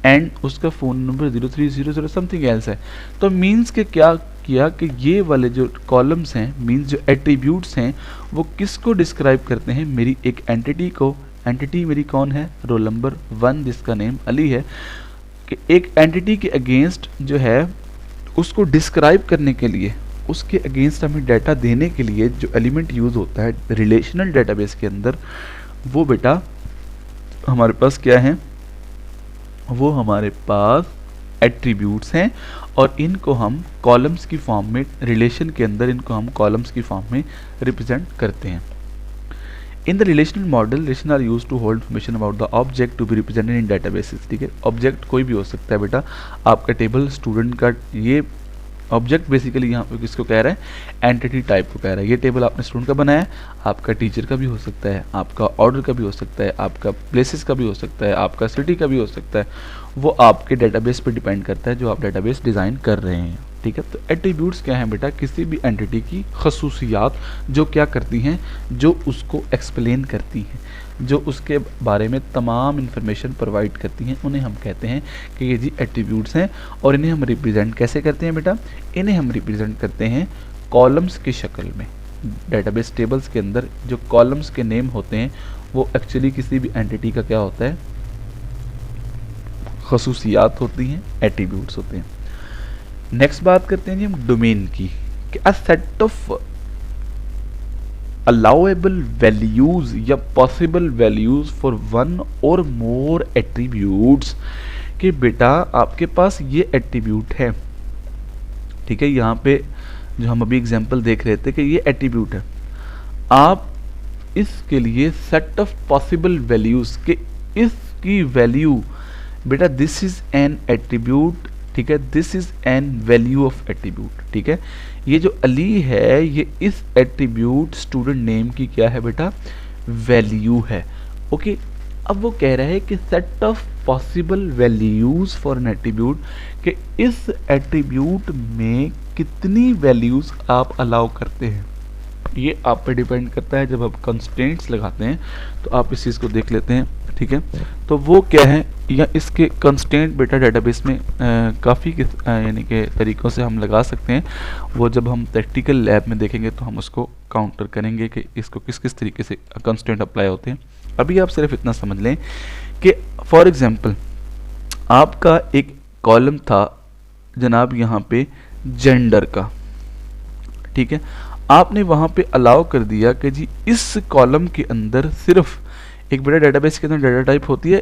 एंड उसका फ़ोन नंबर 0300 समथिंग एल्स है। तो मीन्स के क्या किया कि ये वाले जो कॉलम्स हैं, मीन्स जो एट्रीब्यूट्स हैं, वो किसको डिस्क्राइब करते हैं, मेरी एक एंटिटी को। एंटिटी मेरी कौन है, रोल नंबर 1 जिसका नेम अली है। कि एक एंटिटी के अगेंस्ट जो है उसको डिस्क्राइब करने के लिए, उसके अगेंस्ट हमें डाटा देने के लिए जो एलिमेंट यूज़ होता है रिलेशनल डेटाबेस के अंदर, वो बेटा हमारे पास क्या है, वो हमारे पास एट्रीब्यूट्स हैं। और इनको हम कॉलम्स की फॉर्म में, रिलेशन के अंदर इनको हम कॉलम्स की फॉर्म में रिप्रेजेंट करते हैं। In the relational model, relation are use to hold information about the object to be represented in databases. ठीक है, ऑब्जेक्ट कोई भी हो सकता है बेटा, आपका टेबल स्टूडेंट का, ये ऑब्जेक्ट बेसिकली यहाँ पे किसको कह रहा है, एंटिटी टाइप को कह रहा है। ये टेबल आपने स्टूडेंट का बनाया है, आपका टीचर का भी हो सकता है, आपका ऑर्डर का भी हो सकता है, आपका प्लेसेस का भी हो सकता है, आपका सिटी का भी हो सकता है। वो आपके डेटाबेस पे डिपेंड करता है जो आप डेटाबेस डिज़ाइन कर रहे हैं। ठीक है, तो एट्रीब्यूट्स क्या हैं बेटा, किसी भी एंटिटी की खसूसियात जो क्या करती हैं, जो उसको एक्सप्लेन करती हैं, जो उसके बारे में तमाम इन्फॉर्मेशन प्रोवाइड करती हैं, उन्हें हम कहते हैं कि ये जी एट्रीब्यूट्स हैं। और इन्हें हम रिप्रेजेंट कैसे करते हैं बेटा, इन्हें हम रिप्रेजेंट करते हैं कॉलम्स की शक्ल में। डेटाबेस टेबल्स के अंदर जो कॉलम्स के नेम होते हैं वो एक्चुअली किसी भी एंटिटी का क्या होता है, खसूसियात होती हैं, एट्रीब्यूट्स होते हैं। नेक्स्ट बात करते हैं जी हम डोमेन की, कि a set of allowable values या possible values for one or more attributes। कि बेटा आपके पास ये एट्रीब्यूट है, ठीक है, यहाँ पे जो हम अभी एग्जांपल देख रहे थे कि ये एट्रीब्यूट है, आप इसके लिए सेट ऑफ पॉसिबल वैल्यूज के इसकी वैल्यू बेटा दिस इज एन एट्रीब्यूट, ठीक है, this is N value of attribute. ठीक है, ये जो अली है ये इस एट्रीब्यूट स्टूडेंट नेम की क्या है बेटा, वैल्यू है। ओके, अब वो कह रहा है कि set of possible values for an attribute, कि इस एट्रीब्यूट में कितनी वैल्यूज़ आप अलाउ करते हैं, ये आप पे डिपेंड करता है। जब आप कंस्ट्रेंट्स लगाते हैं तो आप इस चीज़ को देख लेते हैं, ठीक है। तो वो क्या है, या इसके कंस्ट्रेंट बेटा डेटाबेस में काफ़ी यानी कि तरीक़ों से हम लगा सकते हैं। वो जब हम प्रैक्टिकल लैब में देखेंगे तो हम उसको काउंटर करेंगे कि इसको किस किस तरीके से कंस्ट्रेंट अप्लाई होते हैं। अभी आप सिर्फ इतना समझ लें कि फॉर एग्ज़ाम्पल आपका एक कॉलम था जनाब यहाँ पे जेंडर का, ठीक है। आपने वहाँ पे अलाउ कर दिया कि जी इस कॉलम के अंदर सिर्फ एक बड़ा डेटाबेस के अंदर डाटा टाइप होती है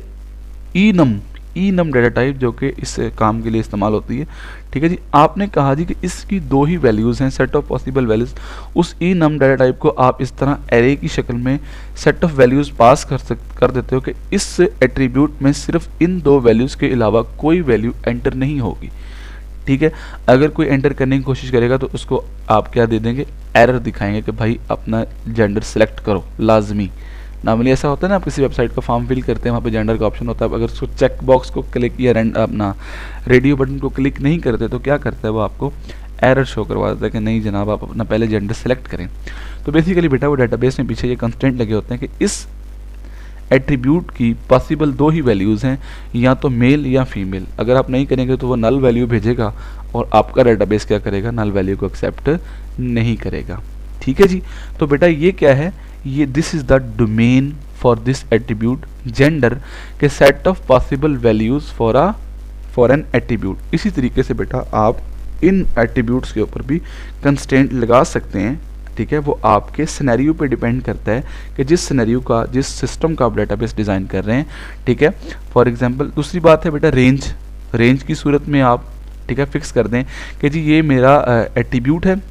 ई नम डाटा टाइप, जो कि इस काम के लिए इस्तेमाल होती है, ठीक है जी। आपने कहा जी कि इसकी दो ही वैल्यूज़ हैं, सेट ऑफ पॉसिबल वैल्यूज़। उस ई नम डाटा टाइप को आप इस तरह एरे की शक्ल में सेट ऑफ वैल्यूज़ पास कर देते हो कि इस एट्रीब्यूट में सिर्फ इन दो वैल्यूज़ के अलावा कोई वैल्यू एंटर नहीं होगी, ठीक है। अगर कोई एंटर करने की कोशिश करेगा तो उसको आप क्या दे देंगे, एरर दिखाएंगे कि भाई अपना जेंडर सेलेक्ट करो लाजमी। नॉर्मली ऐसा होता है ना, आप किसी वेबसाइट का फॉर्म फिल करते हैं, वहाँ पे जेंडर का ऑप्शन होता है। अगर उसको चेक बॉक्स को क्लिक या अपना रेडियो बटन को क्लिक नहीं करते तो क्या करता है, वो आपको एरर शो करवा देता है कि नहीं जनाब आप अपना पहले जेंडर सेलेक्ट करें। तो बेसिकली बेटा वो डेटाबेस में पीछे ये कंस्ट्रेंट लगे होते हैं कि इस एट्रीब्यूट की पॉसिबल दो ही वैल्यूज़ हैं, या तो मेल या फीमेल। अगर आप नहीं करेंगे तो वो नल वैल्यू भेजेगा और आपका डेटाबेस क्या करेगा, नल वैल्यू को एक्सेप्ट नहीं करेगा, ठीक है जी। तो बेटा ये क्या है, ये this is the domain for this attribute gender के set of possible values for an attribute. इसी तरीके से बेटा आप इन एट्रीब्यूट्स के ऊपर भी कंस्ट्रेंट लगा सकते हैं, ठीक है। वो आपके सिनेरियो पे डिपेंड करता है कि जिस सिनेरियो का, जिस सिस्टम का आप डेटाबेस डिज़ाइन कर रहे हैं, ठीक है। फॉर एग्जांपल दूसरी बात है बेटा रेंज की सूरत में आप, ठीक है, फिक्स कर दें कि जी ये मेरा एट्रीब्यूट है,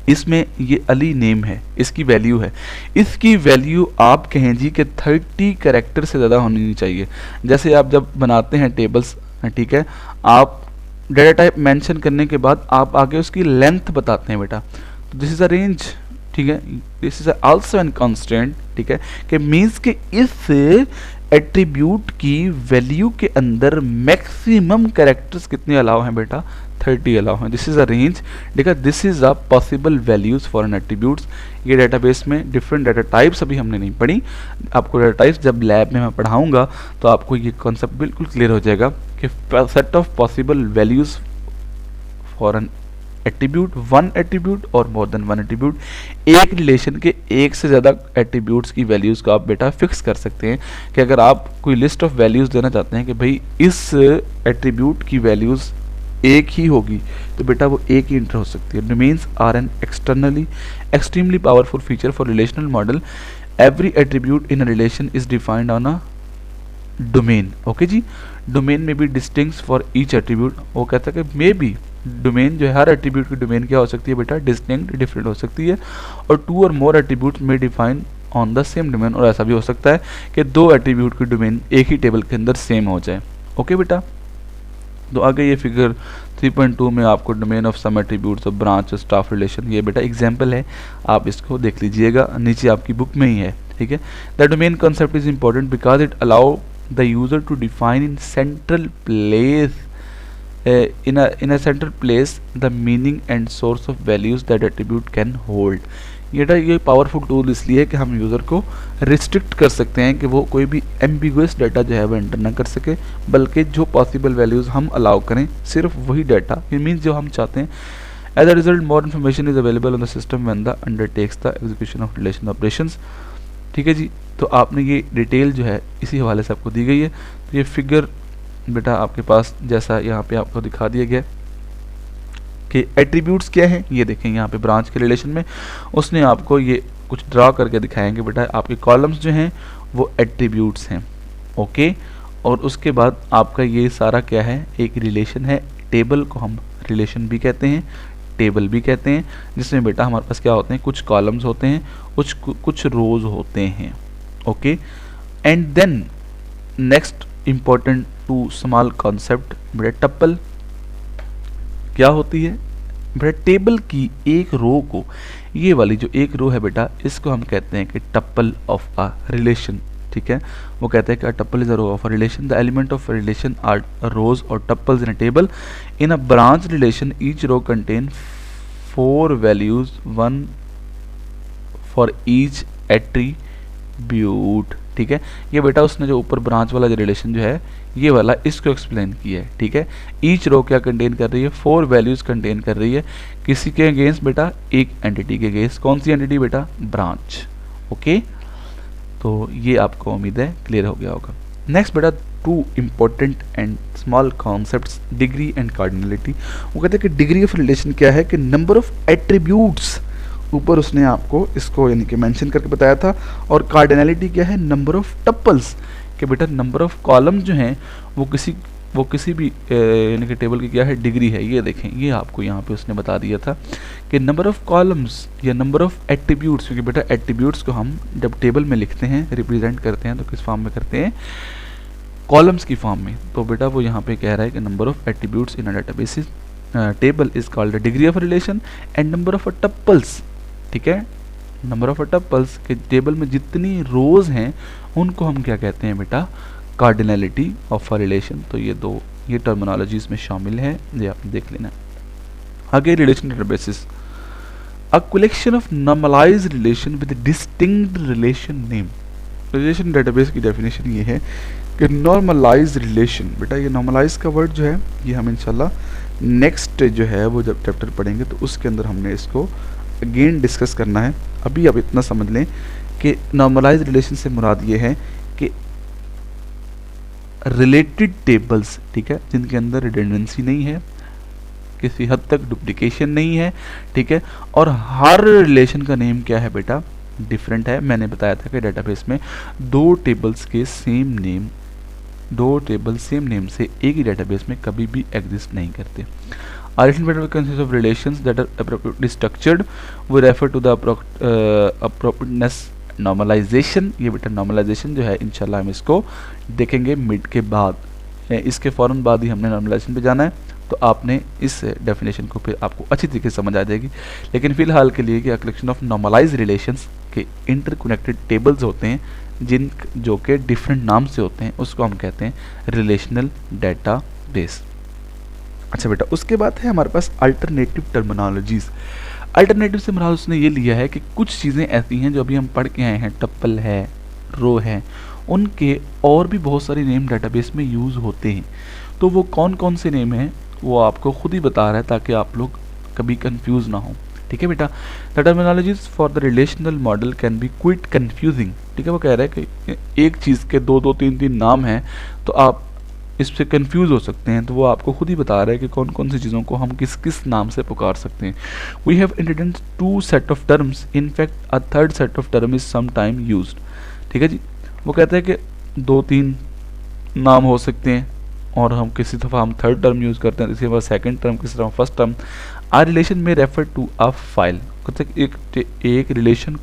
इसमें ये अली नेम है, इसकी वैल्यू है, इसकी वैल्यू आप कहें जी कि 30 कैरेक्टर से ज़्यादा होनी नहीं चाहिए। जैसे आप जब बनाते हैं टेबल्स, ठीक है, आप डेटा टाइप मेंशन करने के बाद आप आगे उसकी लेंथ बताते हैं बेटा, तो दिस इज़ अ रेंज, ठीक है। This is also an constant, ठीक है, कि मीन्स के इस एट्रीब्यूट की वैल्यू के अंदर मैक्सिमम कैरेक्टर्स कितने अलाउ हैं बेटा, 30 अलाउ हैं। दिस इज़ अ रेंज, ठीक है। This is a possible values for an attributes. ये डेटाबेस में डिफरेंट डाटा टाइप्स अभी हमने नहीं पढ़ी, आपको डाटा टाइप्स जब लैब में मैं पढ़ाऊँगा तो आपको ये कॉन्सेप्ट बिल्कुल क्लियर हो जाएगा कि set of possible values for an attribute, one attribute और मोर देन वन एट्रीब्यूट, एक रिलेशन के एक से ज़्यादा एट्रीब्यूट्स की वैल्यूज़ को आप बेटा फिक्स कर सकते हैं। कि अगर आप कोई लिस्ट ऑफ वैल्यूज़ देना चाहते हैं कि भाई इस एट्रीब्यूट की वैल्यूज़ एक ही होगी, तो बेटा वो एक ही इंटर हो सकती है। Domains are an extremely powerful feature for relational model. Every attribute in a relation is defined on a domain, okay जी। डोमेन में भी डिस्टिंक्ट फॉर ईच एट्रीब्यूट, वो कहता है कि मे बी डोमेन जो है, हर एट्रीब्यूट की डोमेन क्या हो सकती है बेटा, डिस्टिंक्ट, डिफरेंट हो सकती है। और 2 और मोर एट्रीब्यूट्स में define on the same domain, और ऐसा भी हो सकता है कि 2 एट्रीब्यूट की डोमेन एक ही टेबल के अंदर सेम हो जाए, ओके बेटा। तो आगे ये फिगर 3.2 में आपको domain of some attributes of branch staff relation, ये बेटा एग्जाम्पल है, आप इसको देख लीजिएगा, नीचे आपकी बुक में ही है, ठीक है। The domain concept is important because it allow the user to define in central place in a central place the meaning and source of values that attribute can hold। ये पावरफुल टूल इसलिए है कि हम user को restrict कर सकते हैं कि वो कोई भी एम्बिगुअस डाटा जो है वो एंटर ना कर सके, बल्कि जो पॉसिबल वैल्यूज़ हम अलाउ करें सिर्फ वही डाटा, इट मीन्स जो हम चाहते हैं। As a result more information is available on the system when the undertakes the execution of relation operations, ठीक है जी। तो आपने ये डिटेल जो है इसी हवाले से आपको दी गई है। तो ये फिगर बेटा आपके पास जैसा यहाँ पे आपको दिखा दिया गया कि एट्रीब्यूट्स क्या हैं, ये देखें यहाँ पे ब्रांच के रिलेशन में उसने आपको ये कुछ ड्रा करके दिखाएंगे बेटा। आपके कॉलम्स जो हैं वो एट्रीब्यूट्स हैं, ओके। और उसके बाद आपका ये सारा क्या है, एक रिलेशन है। टेबल को हम रिलेशन भी कहते हैं, टेबल भी कहते हैं, जिसमें बेटा हमारे पास क्या होते हैं, कुछ कॉलम्स होते हैं, कुछ रोज होते हैं, okay. And then next important two small concept बेटा, टप्पल क्या होती है बेटा, टेबल की एक रो को, ये वाली जो एक रो है बेटा, इसको हम कहते हैं कि टप्पल ऑफ अ रिलेशन, ठीक है, वो कहते हैं कि tuple is a row of a relation, the element of relation are rows और tuples in a table, in a branch relation each row contain 4 values, 1 for each attribute. ठीक है, ये बेटा उसने जो ऊपर ब्रांच वाला जो रिलेशन जो है ये वाला इसको एक्सप्लेन किया है। ठीक है, ईच रो क्या कंटेन कर रही है, 4 वैल्यूज कंटेन कर रही है, किसी के अगेंस्ट बेटा, एक एंटिटी के अगेंस्ट। कौन सी एंटिटी बेटा, ब्रांच। ओके, तो ये आपको उम्मीद है क्लियर हो गया होगा। नेक्स्ट बेटा 2 important and small concepts, degree and cardinality. वो कहते हैं कि डिग्री ऑफ रिलेशन क्या है कि नंबर ऑफ एट्रीब्यूट्स, ऊपर उसने आपको इसको यानी कि मेंशन करके बताया था, और कार्डिनलिटी क्या है, नंबर ऑफ टप्पल्स, कि बेटा नंबर ऑफ कॉलम जो हैं वो किसी भी यानी कि टेबल की क्या है, डिग्री है। ये देखें, ये आपको यहाँ पे उसने बता दिया था कि नंबर ऑफ कॉलम्स या नंबर ऑफ एट्रीब्यूट्स, क्योंकि बेटा एट्रीब्यूट्स को हम जब टेबल में लिखते हैं, रिप्रेजेंट करते हैं, तो किस फॉर्म में करते हैं, कॉलम्स की फॉर्म में। तो बेटा वो यहाँ पे कह रहा है कि number of attributes in a database table is called the degree of relation, and number of tuples, ठीक है, नंबर ऑफ टप्पल्स के टेबल में जितनी रोज हैं उनको हम क्या कहते हैं बेटा, कार्डिनलिटी ऑफ अ रिलेशन। तो ये टर्मिनोलॉजी इसमें शामिल है, ये आप देख लेना। आगे relation databases, a collection of normalized relation with distinct relation name. Relation database की डेफिनेशन ये है कि नॉर्मलाइज्ड रिलेशन, बेटा ये नॉर्मलाइज का वर्ड जो है ये हम इंशाल्लाह नेक्स्ट जो है वो जब चैप्टर पढ़ेंगे तो उसके अंदर हमने इसको अगेन डिस्कस करना है। अभी आप इतना समझ लें कि नॉर्मलाइज्ड रिलेशन से मुराद ये है कि रिलेटेड टेबल्स, ठीक है, जिनके अंदर रिडंडेंसी नहीं है, किसी हद तक डुप्लीकेशन नहीं है, ठीक है, और हर रिलेशन का नेम क्या है बेटा, डिफरेंट है। मैंने बताया था कि डेटाबेस में 2 टेबल्स के same name, 2 table same name से एक ही डेटाबेस में कभी भी एग्जिस्ट नहीं करते। Relational database consists of relations that are appropriately structured. We refer to the appropriateness normalization. ये बेटा normalization जो है इंशाल्लाह हम इसको देखेंगे मिड के बाद, इसके फ़ौरन बाद ही हमने normalization पे जाना है, तो आपने इस डेफिनेशन को फिर आपको अच्छी तरीके से समझ आ जाएगी। लेकिन फिलहाल के लिए कि कलेक्शन ऑफ नॉर्मलाइज रिलेशंस के इंटरकनेक्टेड टेबल्स होते हैं जिन जो के डिफरेंट नाम से होते हैं, उसको हम कहते हैं रिलेशनल डेटाबेस। अच्छा बेटा, उसके बाद है हमारे पास अल्टरनेटिव टर्मिनोलॉजीज। अल्टरनेटिव से मुराद उसने ये लिया है कि कुछ चीज़ें ऐसी हैं जो अभी हम पढ़ के आए हैं, टप्पल है, रो है, उनके और भी बहुत सारे नेम डेटाबेस में यूज़ होते हैं। तो वो कौन कौन से नेम हैं वो आपको खुद ही बता रहा है ताकि आप लोग कभी कंफ्यूज ना हो। ठीक है बेटा, the terminologies for the relational model can be quit confusing. ठीक है, वो कह रहा है कि एक चीज़ के 2-2, 3-3 नाम हैं तो आप इससे कंफ्यूज हो सकते हैं, तो वो आपको खुद ही बता रहा है कि कौन कौन सी चीज़ों को हम किस किस नाम से पुकार सकते हैं। We have introduced 2 set of terms, in fact a third set of term is some time used. ठीक है जी, वो कहते हैं कि 2-3 नाम हो सकते हैं और हम किसी दफ़ा हम थर्ड टर्म यूज़ करते हैं, किसी दफ़ा सेकंड टर्म, किसी दफ़ा फर्स्ट टर्म। आर रिलेशन में रेफर टू अ फाइल, कहते हैं एक रिलेशन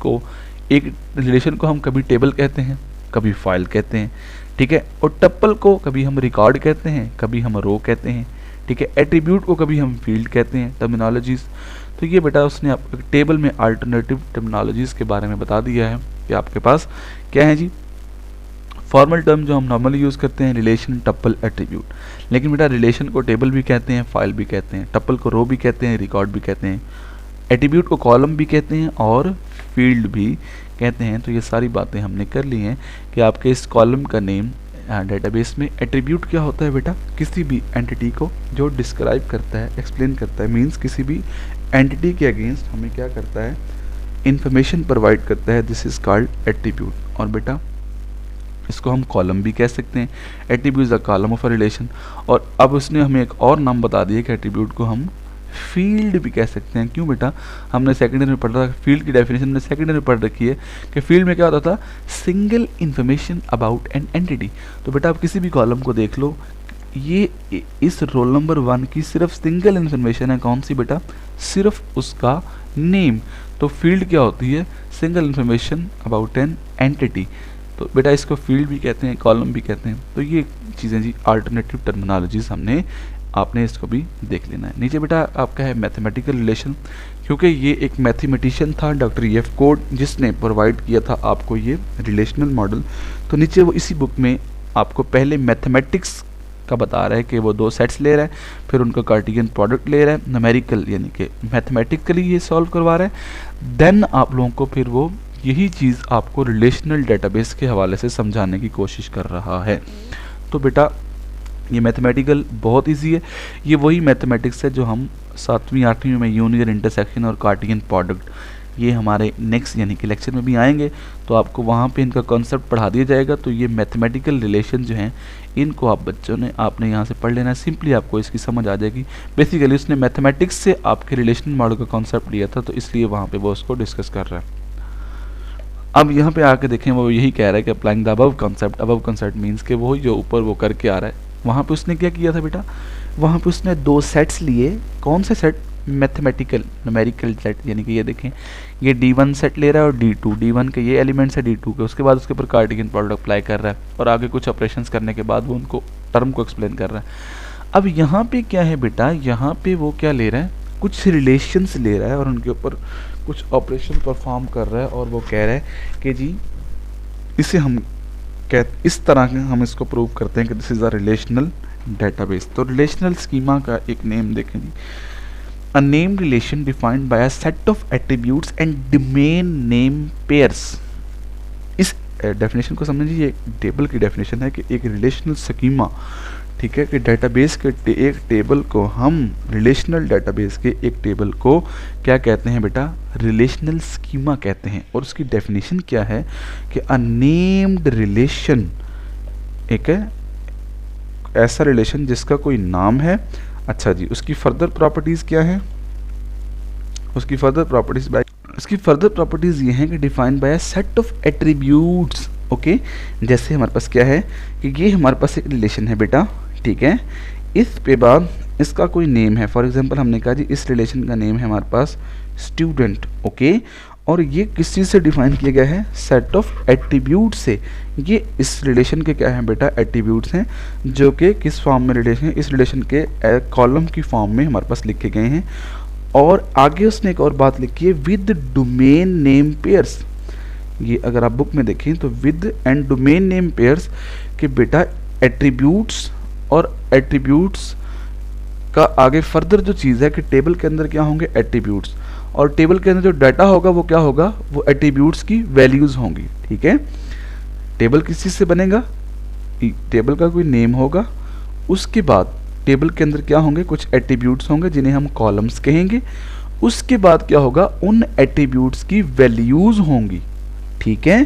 को हम कभी टेबल कहते हैं, कभी फाइल कहते हैं। ठीक है, और टप्पल को कभी हम रिकॉर्ड कहते हैं, कभी हम रो कहते हैं। ठीक है, एट्रीब्यूट को कभी हम फील्ड कहते हैं। टर्मिनोलॉजीज, तो ये बेटा उसने आपको टेबल में अल्टरनेटिव टर्मिनोलॉजीज के बारे में बता दिया है कि आपके पास क्या है जी, फॉर्मल टर्म जो हम नॉर्मली यूज़ करते हैं, रिलेशन, टप्पल, एट्रीब्यूट। लेकिन बेटा रिलेशन को टेबल भी कहते हैं, फाइल भी कहते हैं, टप्पल को रो भी कहते हैं, रिकॉर्ड भी कहते हैं, एट्रीब्यूट को कॉलम भी कहते हैं और फील्ड भी कहते हैं। तो ये सारी बातें हमने कर ली हैं कि आपके इस कॉलम का नेम डेटाबेस में। एट्रीब्यूट क्या होता है बेटा, किसी भी एंटिटी को जो डिस्क्राइब करता है, एक्सप्लेन करता है, मीन्स किसी भी एंटिटी के अगेंस्ट हमें क्या करता है, इंफॉर्मेशन प्रोवाइड करता है, दिस इज कॉल्ड एट्रीब्यूट। और बेटा इसको हम कॉलम भी कह सकते हैं, attribute is the column of a relation. और अब उसने हमें एक और नाम बता दिया कि एट्रीब्यूट को हम फील्ड भी कह सकते हैं। क्यों बेटा, हमने सेकेंडरी में पढ़ा था, फील्ड की डेफिनेशन हमने सेकेंडरी में पढ़ रखी है कि फील्ड में क्या होता था, single information about an entity. तो बेटा आप किसी भी कॉलम को देख लो, ये इस रोल नंबर 1 की सिर्फ सिंगल इंफॉर्मेशन है, कौन सी बेटा, सिर्फ उसका नेम। तो फील्ड क्या होती है, single information about an entity. तो बेटा इसको फील्ड भी कहते हैं, कॉलम भी कहते हैं। तो ये चीज़ें जी अल्टरनेटिव टर्मिनोलॉजीज हमने आपने इसको भी देख लेना है। नीचे बेटा आपका है मैथमेटिकल रिलेशन, क्योंकि ये एक मैथमेटिशियन था डॉक्टर EF कोड जिसने प्रोवाइड किया था आपको ये रिलेशनल मॉडल। तो नीचे वो इसी बुक में आपको पहले मैथमेटिक्स का बता रहा है कि वो 2 सेट्स ले रहा है, फिर उनका कार्टेशियन प्रोडक्ट ले रहा है, न्यूमेरिकल यानी कि मैथमेटिकली ये सॉल्व करवा रहा है। देन आप लोगों को फिर वो यही चीज़ आपको रिलेशनल डेटाबेस के हवाले से समझाने की कोशिश कर रहा है। तो बेटा ये मैथमेटिकल बहुत इजी है, ये वही मैथमेटिक्स है जो हम 7वीं 8वीं में यूनियन, इंटरसेक्शन और कार्टेशियन प्रोडक्ट, ये हमारे नेक्स्ट यानी कि लेक्चर में भी आएंगे, तो आपको वहाँ पे इनका कॉन्सेप्ट पढ़ा दिया जाएगा। तो ये मैथमेटिकल रिलेशन जो हैं इनको आप बच्चों ने आपने यहाँ से पढ़ लेना है, सिंपली आपको इसकी समझ आ जाएगी। बेसिकली उसने मैथमेटिक्स से आपके रिलेशनल मॉडल का कॉन्सेप्ट लिया था, तो इसलिए वहाँ पे वो उसको डिस्कस कर रहा है। अब यहाँ पे आके देखें वो यही कह रहा है कि applying the above concept means कि वो जो ऊपर वो करके आ रहा है। वहाँ पे उसने क्या किया था बेटा, वहाँ पे उसने 2 सेट्स लिए। कौन से सेट? मैथमेटिकल न्यूमेरिकल सेट, यानी कि ये देखें ये D1 सेट ले रहा है और D1 के ये एलिमेंट्स है D2 के, उसके बाद उसके ऊपर कार्टेशियन प्रोडक्ट अप्लाई कर रहा है और आगे कुछ ऑपरेशंस करने के बाद वो उनको टर्म को एक्सप्लेन कर रहा है। अब यहाँ पे क्या है बेटा, यहाँ पे वो क्या ले रहा है, कुछ रिलेशंस ले रहा है और उनके ऊपर कुछ ऑपरेशन परफॉर्म कर रहा है और वो कह रहा है कि जी इसे हम इस तरह हम इसको प्रूव करते हैं कि this is a relational database. तो रिलेशनल स्कीमा का एक नेम देखें जी, a name relation defined by a set of attributes and domain name pairs। इस डेफिनेशन को समझिए, ये टेबल की डेफिनेशन है कि एक रिलेशनल स्कीमा, ठीक है, कि डेटाबेस के एक टेबल को हम रिलेशनल डेटाबेस के एक टेबल को क्या कहते हैं बेटा, रिलेशनल स्कीमा कहते हैं। और उसकी डेफिनेशन क्या है कि अ नेम्ड रिलेशन एक है ऐसा रिलेशन जिसका कोई नाम है। अच्छा जी, उसकी फर्दर प्रॉपर्टीज़ क्या है, उसकी फर्दर प्रॉपर्टीज़ ये हैं कि defined by a set of attributes. Okay, जैसे हमारे पास क्या है कि ये हमारे पास एक रिलेशन है बेटा, ठीक है, इस पे बाद इसका कोई नेम है। फॉर एग्जांपल हमने कहा जी इस रिलेशन का नेम है हमारे पास स्टूडेंट। ओके, और ये किस चीज़ से डिफाइन किया गया है, सेट ऑफ एट्रीब्यूट से। ये इस रिलेशन के क्या हैं बेटा, एट्रीब्यूट्स हैं, जो कि किस फॉर्म में रिलेशन है, इस रिलेशन के कॉलम की फॉर्म में हमारे पास लिखे गए हैं। और आगे उसने एक और बात लिखी है, विद डोमेन नेम पेयर्स। ये अगर आप बुक में देखें तो with and domain name pairs के बेटा एट्रीब्यूट्स, और एट्रीब्यूट्स का आगे फर्दर जो चीज़ है कि टेबल के अंदर क्या होंगे, एट्रीब्यूट्स, और टेबल के अंदर जो डाटा होगा वो क्या होगा, वो एट्रीब्यूट्स की वैल्यूज़ होंगी। ठीक है, टेबल किस चीज़ से बनेगा, टेबल का कोई नेम होगा, उसके बाद टेबल के अंदर क्या होंगे, कुछ एट्रीब्यूट्स होंगे जिन्हें हम कॉलम्स कहेंगे, उसके बाद क्या होगा, उन एट्रीब्यूट्स की वैल्यूज़ होंगी। ठीक है,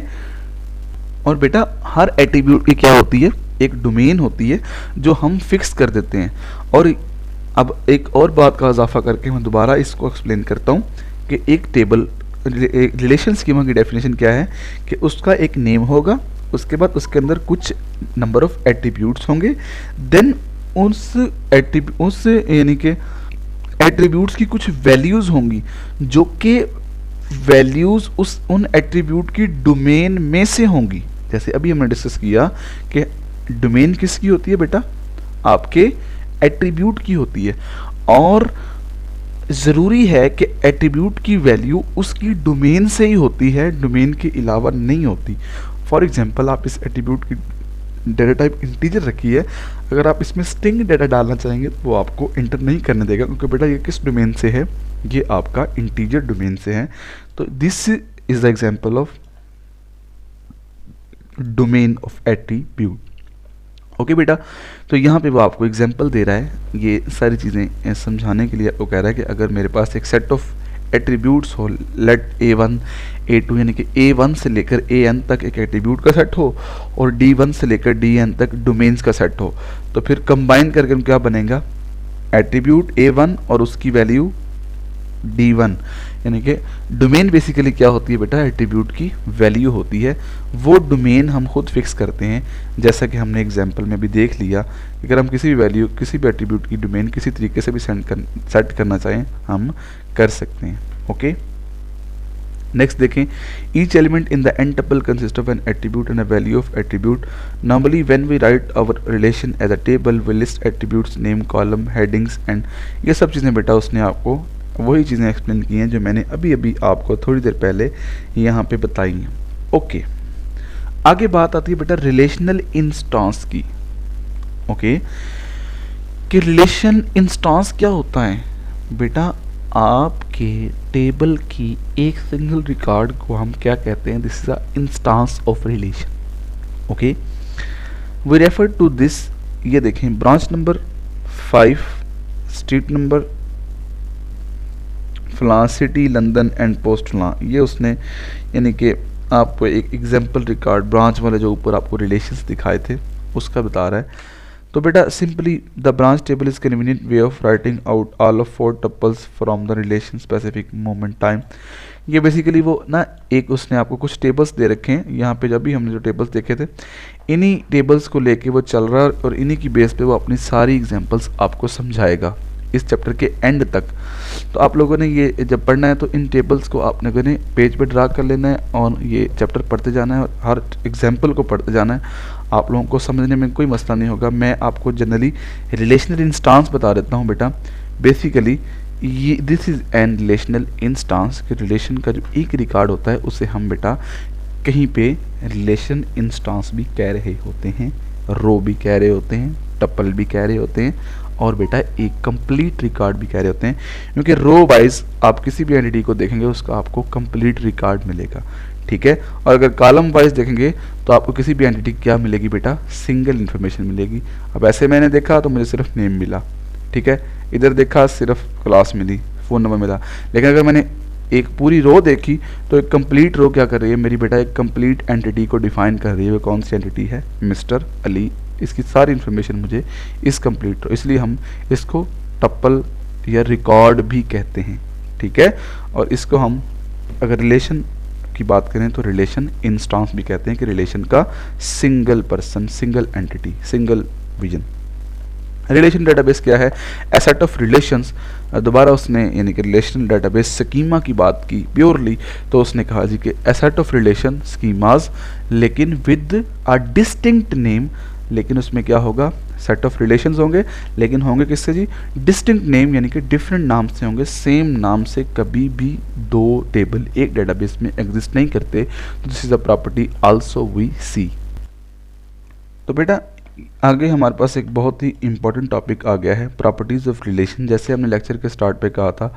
और बेटा हर एट्रीब्यूट की क्या होती है, एक डोमेन होती है जो हम फिक्स कर देते हैं। और अब एक और बात का इजाफा करके मैं दोबारा इसको एक्सप्लेन करता हूँ कि एक टेबल रिलेशन स्कीमा की डेफिनेशन क्या है कि उसका एक नेम होगा, उसके बाद उसके अंदर कुछ नंबर ऑफ एट्रीब्यूट्स होंगे, देन उस यानी कि एट्रीब्यूट्स की कुछ वैल्यूज़ होंगी जो कि वैल्यूज़ उन एट्रीब्यूट की डोमेन में से होंगी। जैसे अभी हमने डिस्कस किया कि डोमेन किसकी होती है बेटा, आपके एट्रीब्यूट की होती है, और ज़रूरी है कि एट्रीब्यूट की वैल्यू उसकी डोमेन से ही होती है, डोमेन के अलावा नहीं होती। फॉर एग्जांपल आप इस एट्रीब्यूट की डेटा टाइप इंटीजर रखी है, अगर आप इसमें स्ट्रिंग डेटा डालना चाहेंगे तो वो आपको इंटर नहीं करने देगा, क्योंकि बेटा ये किस डोमेन से है, ये आपका इंटीजर डोमेन से है। तो this is the example of domain of attribute. Okay बेटा, तो यहाँ पे वो आपको एग्जांपल दे रहा है, ये सारी चीज़ें समझाने के लिए आपको कह रहा है कि अगर मेरे पास एक सेट ऑफ एट्रीब्यूट्स हो, लेट A1 A2 यानी कि A1 से लेकर AN तक एक एट्रीब्यूट का सेट हो और D1 से लेकर DN तक डोमेन्स का सेट हो, तो फिर कंबाइन करके क्या बनेगा, एट्रीब्यूट A1 और उसकी वैल्यू D1, यानी कि डोमेन बेसिकली क्या होती है बेटा, एट्रीब्यूट की वैल्यू होती है। वो डोमेन हम खुद फिक्स करते हैं, जैसा कि हमने एग्जांपल में भी देख लिया। अगर हम किसी भी वैल्यू, किसी भी एट्रीब्यूट की डोमेन किसी तरीके से भी सेट करना चाहें हम कर सकते हैं। ओके, नेक्स्ट देखें, each element in the n tuple consist of an attribute and a value of attribute. Normally when we write our relation as a table we list attributes, name, column, headings and ये सब चीज़ें बेटा उसने आपको वही चीज़ें explain की हैं जो मैंने अभी अभी आपको थोड़ी देर पहले यहाँ पे बताई हैं. ओके, आगे बात आती है बेटा रिलेशनल इंस्टेंस की. ओके, कि रिलेशन इंस्टेंस क्या होता है बेटा, आपके टेबल की एक सिंगल रिकॉर्ड को हम क्या कहते हैं, this is a instance of relation. Okay, we refer to this, ये देखें ब्रांच नंबर 5, स्ट्रीट नंबर फलां, सिटी लंदन एंड पोस्ट फलां, ये उसने यानी कि आपको एक एग्जाम्पल रिकॉर्ड ब्रांच वाले जो ऊपर आपको रिलेशंस दिखाए थे उसका बता रहा है. तो बेटा simply the branch table is convenient way of writing out all of 4 tuples from the relation specific moment time. ये बेसिकली वो ना एक उसने आपको कुछ टेबल्स दे रखे हैं यहाँ पे, जब भी हमने जो टेबल्स देखे थे इन्हीं टेबल्स को लेके वो चल रहा है और इन्हीं की बेस पे वो अपनी सारी एग्जांपल्स आपको समझाएगा इस चैप्टर के एंड तक. तो आप लोगों ने ये जब पढ़ना है तो इन टेबल्स को आप लोगों ने पेज पे ड्रा कर लेना है और ये चैप्टर पढ़ते जाना है और हर एग्जाम्पल को पढ़ते जाना है. आप लोगों को समझने में कोई मसला नहीं होगा. मैं आपको जनरली रिलेशनल इंस्टेंस बता देता हूँ बेटा. बेसिकली ये this is an relational instance के रिलेशन का जो एक रिकॉर्ड होता है उसे हम बेटा कहीं पे रिलेशन इंस्टेंस भी कह रहे होते हैं, रो भी कह रहे होते हैं, टपल भी कह रहे होते हैं और बेटा एक कंप्लीट रिकॉर्ड भी कह रहे होते हैं. क्योंकि रो वाइज आप किसी भी एंटिटी को देखेंगे उसका आपको कंप्लीट रिकॉर्ड मिलेगा, ठीक है. और अगर कॉलम वाइज देखेंगे तो आपको किसी भी एंटिटी क्या मिलेगी बेटा, सिंगल इन्फॉर्मेशन मिलेगी. अब ऐसे मैंने देखा तो मुझे सिर्फ नेम मिला, ठीक है. इधर देखा सिर्फ क्लास मिली, फ़ोन नंबर मिला. लेकिन अगर मैंने एक पूरी रो देखी तो एक कंप्लीट रो क्या कर रही है मेरी बेटा, एक कंप्लीट एंटिटी को डिफाइन कर रही है. वो कौन सी एंटिटी है, मिस्टर अली. इसकी सारी इन्फॉर्मेशन मुझे इस कंप्लीट रो, इसलिए हम इसको टपल या रिकॉर्ड भी कहते हैं, ठीक है. और इसको हम अगर रिलेशन की बात करें तो रिलेशन इंस्टेंस भी कहते हैं कि रिलेशन का single person, single entity, single vision. Relation database क्या है, ए सेट ऑफ रिलेशंस. दोबारा उसने यानी कि रिलेशनल डेटाबेस स्कीमा की बात की प्योरली, तो उसने कहा जी कि ए सेट ऑफ रिलेशन स्कीमाज लेकिन विद अ डिस्टिंक्ट नेम. लेकिन उसमें क्या होगा, सेट ऑफ रिलेशंस होंगे लेकिन होंगे किससे जी, डिस्टिंक्ट नेम यानी कि डिफरेंट नाम से होंगे. सेम नाम से कभी भी दो टेबल एक डेटाबेस में एग्जिस्ट नहीं करते. तो this is a property also we see. तो बेटा आगे हमारे पास एक बहुत ही इंपॉर्टेंट टॉपिक आ गया है, प्रॉपर्टीज़ ऑफ रिलेशन. जैसे हमने लेक्चर के स्टार्ट पे कहा था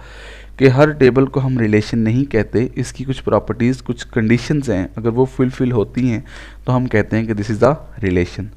कि हर टेबल को हम रिलेशन नहीं कहते, इसकी कुछ प्रॉपर्टीज़, कुछ कंडीशंस हैं, अगर वो फुलफिल होती हैं तो हम कहते हैं कि this is the relation.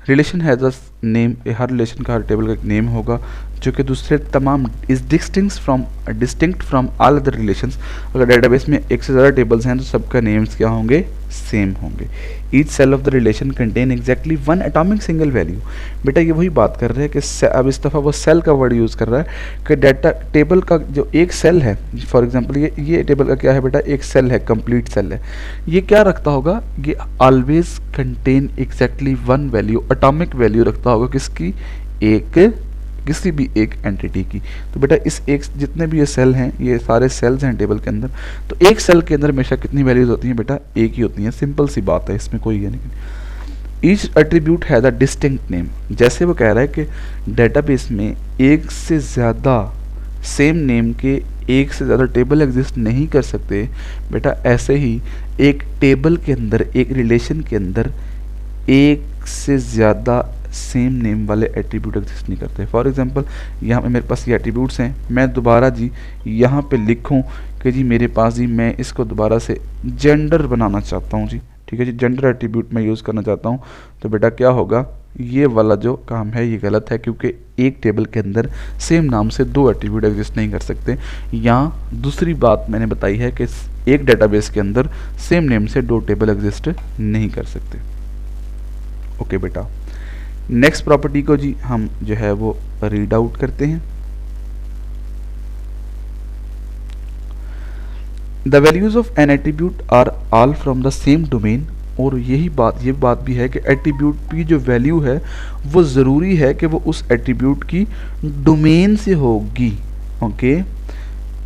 Relation has a name, her relation का, हर टेबल का एक नेम होगा जो कि दूसरे तमाम is distinct from all other relations. अगर डेटाबेस में एक से ज़्यादा टेबल्स हैं तो सबका नेम्स क्या होंगे, सेम होंगे. Each cell of the relation contain exactly 1 atomic single value. बेटा ये वही बात कर रहे हैं कि अब इस दफ़ा वो सेल का वर्ड यूज़ कर रहा है कि डाटा टेबल का जो एक सेल है, फॉर एग्जांपल ये टेबल का क्या है बेटा, एक सेल है, कंप्लीट सेल है. ये क्या रखता होगा, ये always contain exactly 1 value, atomic value रखता होगा किसकी, किसी भी एक एंटिटी की. तो बेटा इस एक जितने भी ये सेल हैं, ये सारे सेल्स हैं टेबल के अंदर, तो एक सेल के अंदर हमेशा कितनी वैल्यूज होती हैं बेटा, एक ही होती हैं. सिंपल सी बात है, इसमें कोई है नहीं. Each attribute has a distinct name. जैसे वो कह रहा है कि डेटाबेस में एक से ज़्यादा सेम नेम के एक से ज़्यादा टेबल एग्जिस्ट नहीं कर सकते बेटा, ऐसे ही एक टेबल के अंदर, एक रिलेशन के अंदर एक से ज़्यादा सेम नेम वाले एट्रीब्यूट एग्जिस्ट नहीं करते. फॉर एग्जांपल यहाँ पे मेरे पास ये एट्रीब्यूट्स हैं, मैं दोबारा जी यहाँ पे लिखूँ कि जी मेरे पास जी मैं इसको दोबारा से जेंडर बनाना चाहता हूँ जी, ठीक है जी, जेंडर एट्रीब्यूट मैं यूज़ करना चाहता हूँ. तो बेटा क्या होगा, ये वाला जो काम है ये गलत है क्योंकि एक टेबल के अंदर सेम नाम से 2 एट्रीब्यूट एग्जिस्ट नहीं कर सकते. यहाँ दूसरी बात मैंने बताई है कि एक डेटाबेस के अंदर सेम नेम से 2 टेबल एग्जिस्ट नहीं कर सकते. ओके बेटा, नेक्स्ट प्रॉपर्टी को जी हम जो है वो रीड आउट करते हैं. The values of an attribute are all from the same domain. और ये बात भी है कि एट्रीब्यूट की जो वैल्यू है वो ज़रूरी है कि वो उस एट्रीब्यूट की डोमेन से होगी. ओके,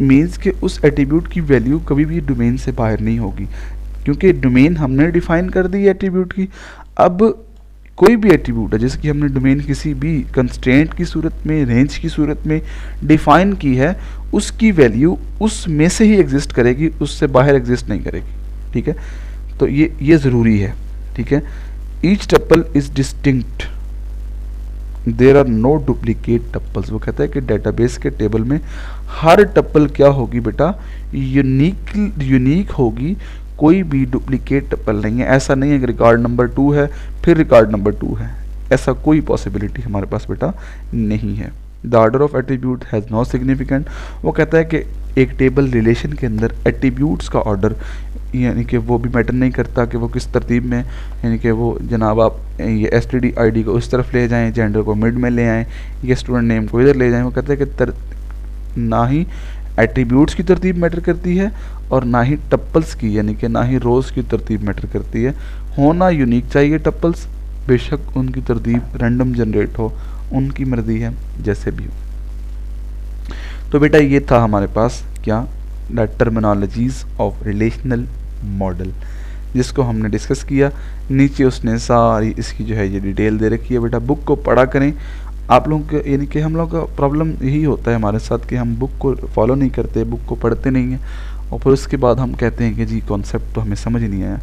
मीन्स कि उस एट्रीब्यूट की वैल्यू कभी भी डोमेन से बाहर नहीं होगी, क्योंकि डोमेन हमने डिफाइन कर दी है एट्रीब्यूट की। अब कोई भी एट्रीब्यूट है जिसकी हमने डोमेन किसी भी कंस्ट्रेंट की सूरत में, रेंज की सूरत में डिफाइन की है, उसकी वैल्यू उसमें से ही एग्जिस्ट करेगी, उससे बाहर एग्जिस्ट नहीं करेगी। ठीक है, तो ये ज़रूरी है। ठीक है, each tuple is distinct, there are no duplicate tuples. वो कहता है कि डेटाबेस के टेबल में हर टप्पल क्या होगी बेटा, यूनिक होगी, कोई भी डुप्लीकेट टप्पल नहीं है। ऐसा नहीं है कि रिकॉर्ड नंबर 2 है फिर रिकॉर्ड नंबर 2 है, ऐसा कोई पॉसिबिलिटी हमारे पास बेटा नहीं है। The order of attribute has no significant. वो कहता है कि एक टेबल रिलेशन के अंदर एट्रीब्यूट्स का ऑर्डर यानी कि वो भी मैटर नहीं करता कि वो किस तरतीब में, यानी कि वो जनाब आप ये एसटीडी आईडी को उस तरफ ले जाएं, जेंडर को मिड में ले आएँ, या स्टूडेंट नेम को इधर ले जाएं। वो कहता है कि ना ही एट्रीब्यूट्स की तरतीब मैटर करती है और ना ही टप्पल्स की, यानी कि ना ही रोज़ की तरतीब मैटर करती है। होना यूनिक चाहिए टप्पल्स, बेशक उनकी तरतीब रैंडम जनरेट हो, उनकी मर्जी है, जैसे भी हो। तो बेटा ये था हमारे पास क्या, the terminologies of relational model, जिसको हमने डिस्कस किया। नीचे उसने सारी इसकी जो है ये डिटेल दे रखी है। बेटा बुक को पढ़ा करें। आप लोगों के यानी कि हम लोग का प्रॉब्लम यही होता है हमारे साथ कि हम बुक को फॉलो नहीं करते, बुक को पढ़ते नहीं हैं, और फिर उसके बाद हम कहते हैं कि जी कॉन्सेप्ट तो हमें समझ नहीं आया।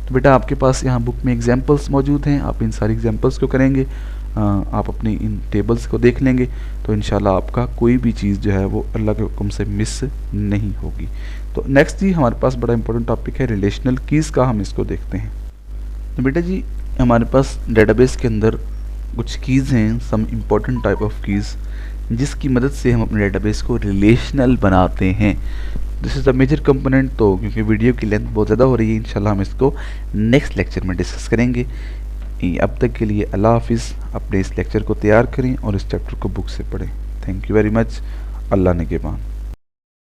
तो बेटा आपके पास यहाँ बुक में एग्जांपल्स मौजूद हैं, आप इन सारी एग्जांपल्स को करेंगे, आप अपनी इन टेबल्स को देख लेंगे, तो इंशाल्लाह आपका कोई भी चीज़ जो है वो अल्लाह के हुक्म से मिस नहीं होगी। तो नेक्स्ट जी हमारे पास बड़ा इंपॉर्टेंट टॉपिक है रिलेशनल कीज़ का, हम इसको देखते हैं। तो बेटा जी हमारे पास डेटाबेस के अंदर कुछ कीज़ हैं, some important type of keys, जिसकी मदद से हम अपने डेटाबेस को रिलेशनल बनाते हैं। This is the major component. तो क्योंकि वीडियो की लेंथ बहुत ज़्यादा हो रही है, इंशाल्लाह हम इसको नेक्स्ट लेक्चर में डिस्कस करेंगे। अब तक के लिए अल्लाह हाफिज़। अपने इस लेक्चर को तैयार करें और इस चैप्टर को बुक से पढ़ें। Thank you very much. Allah निगहबान।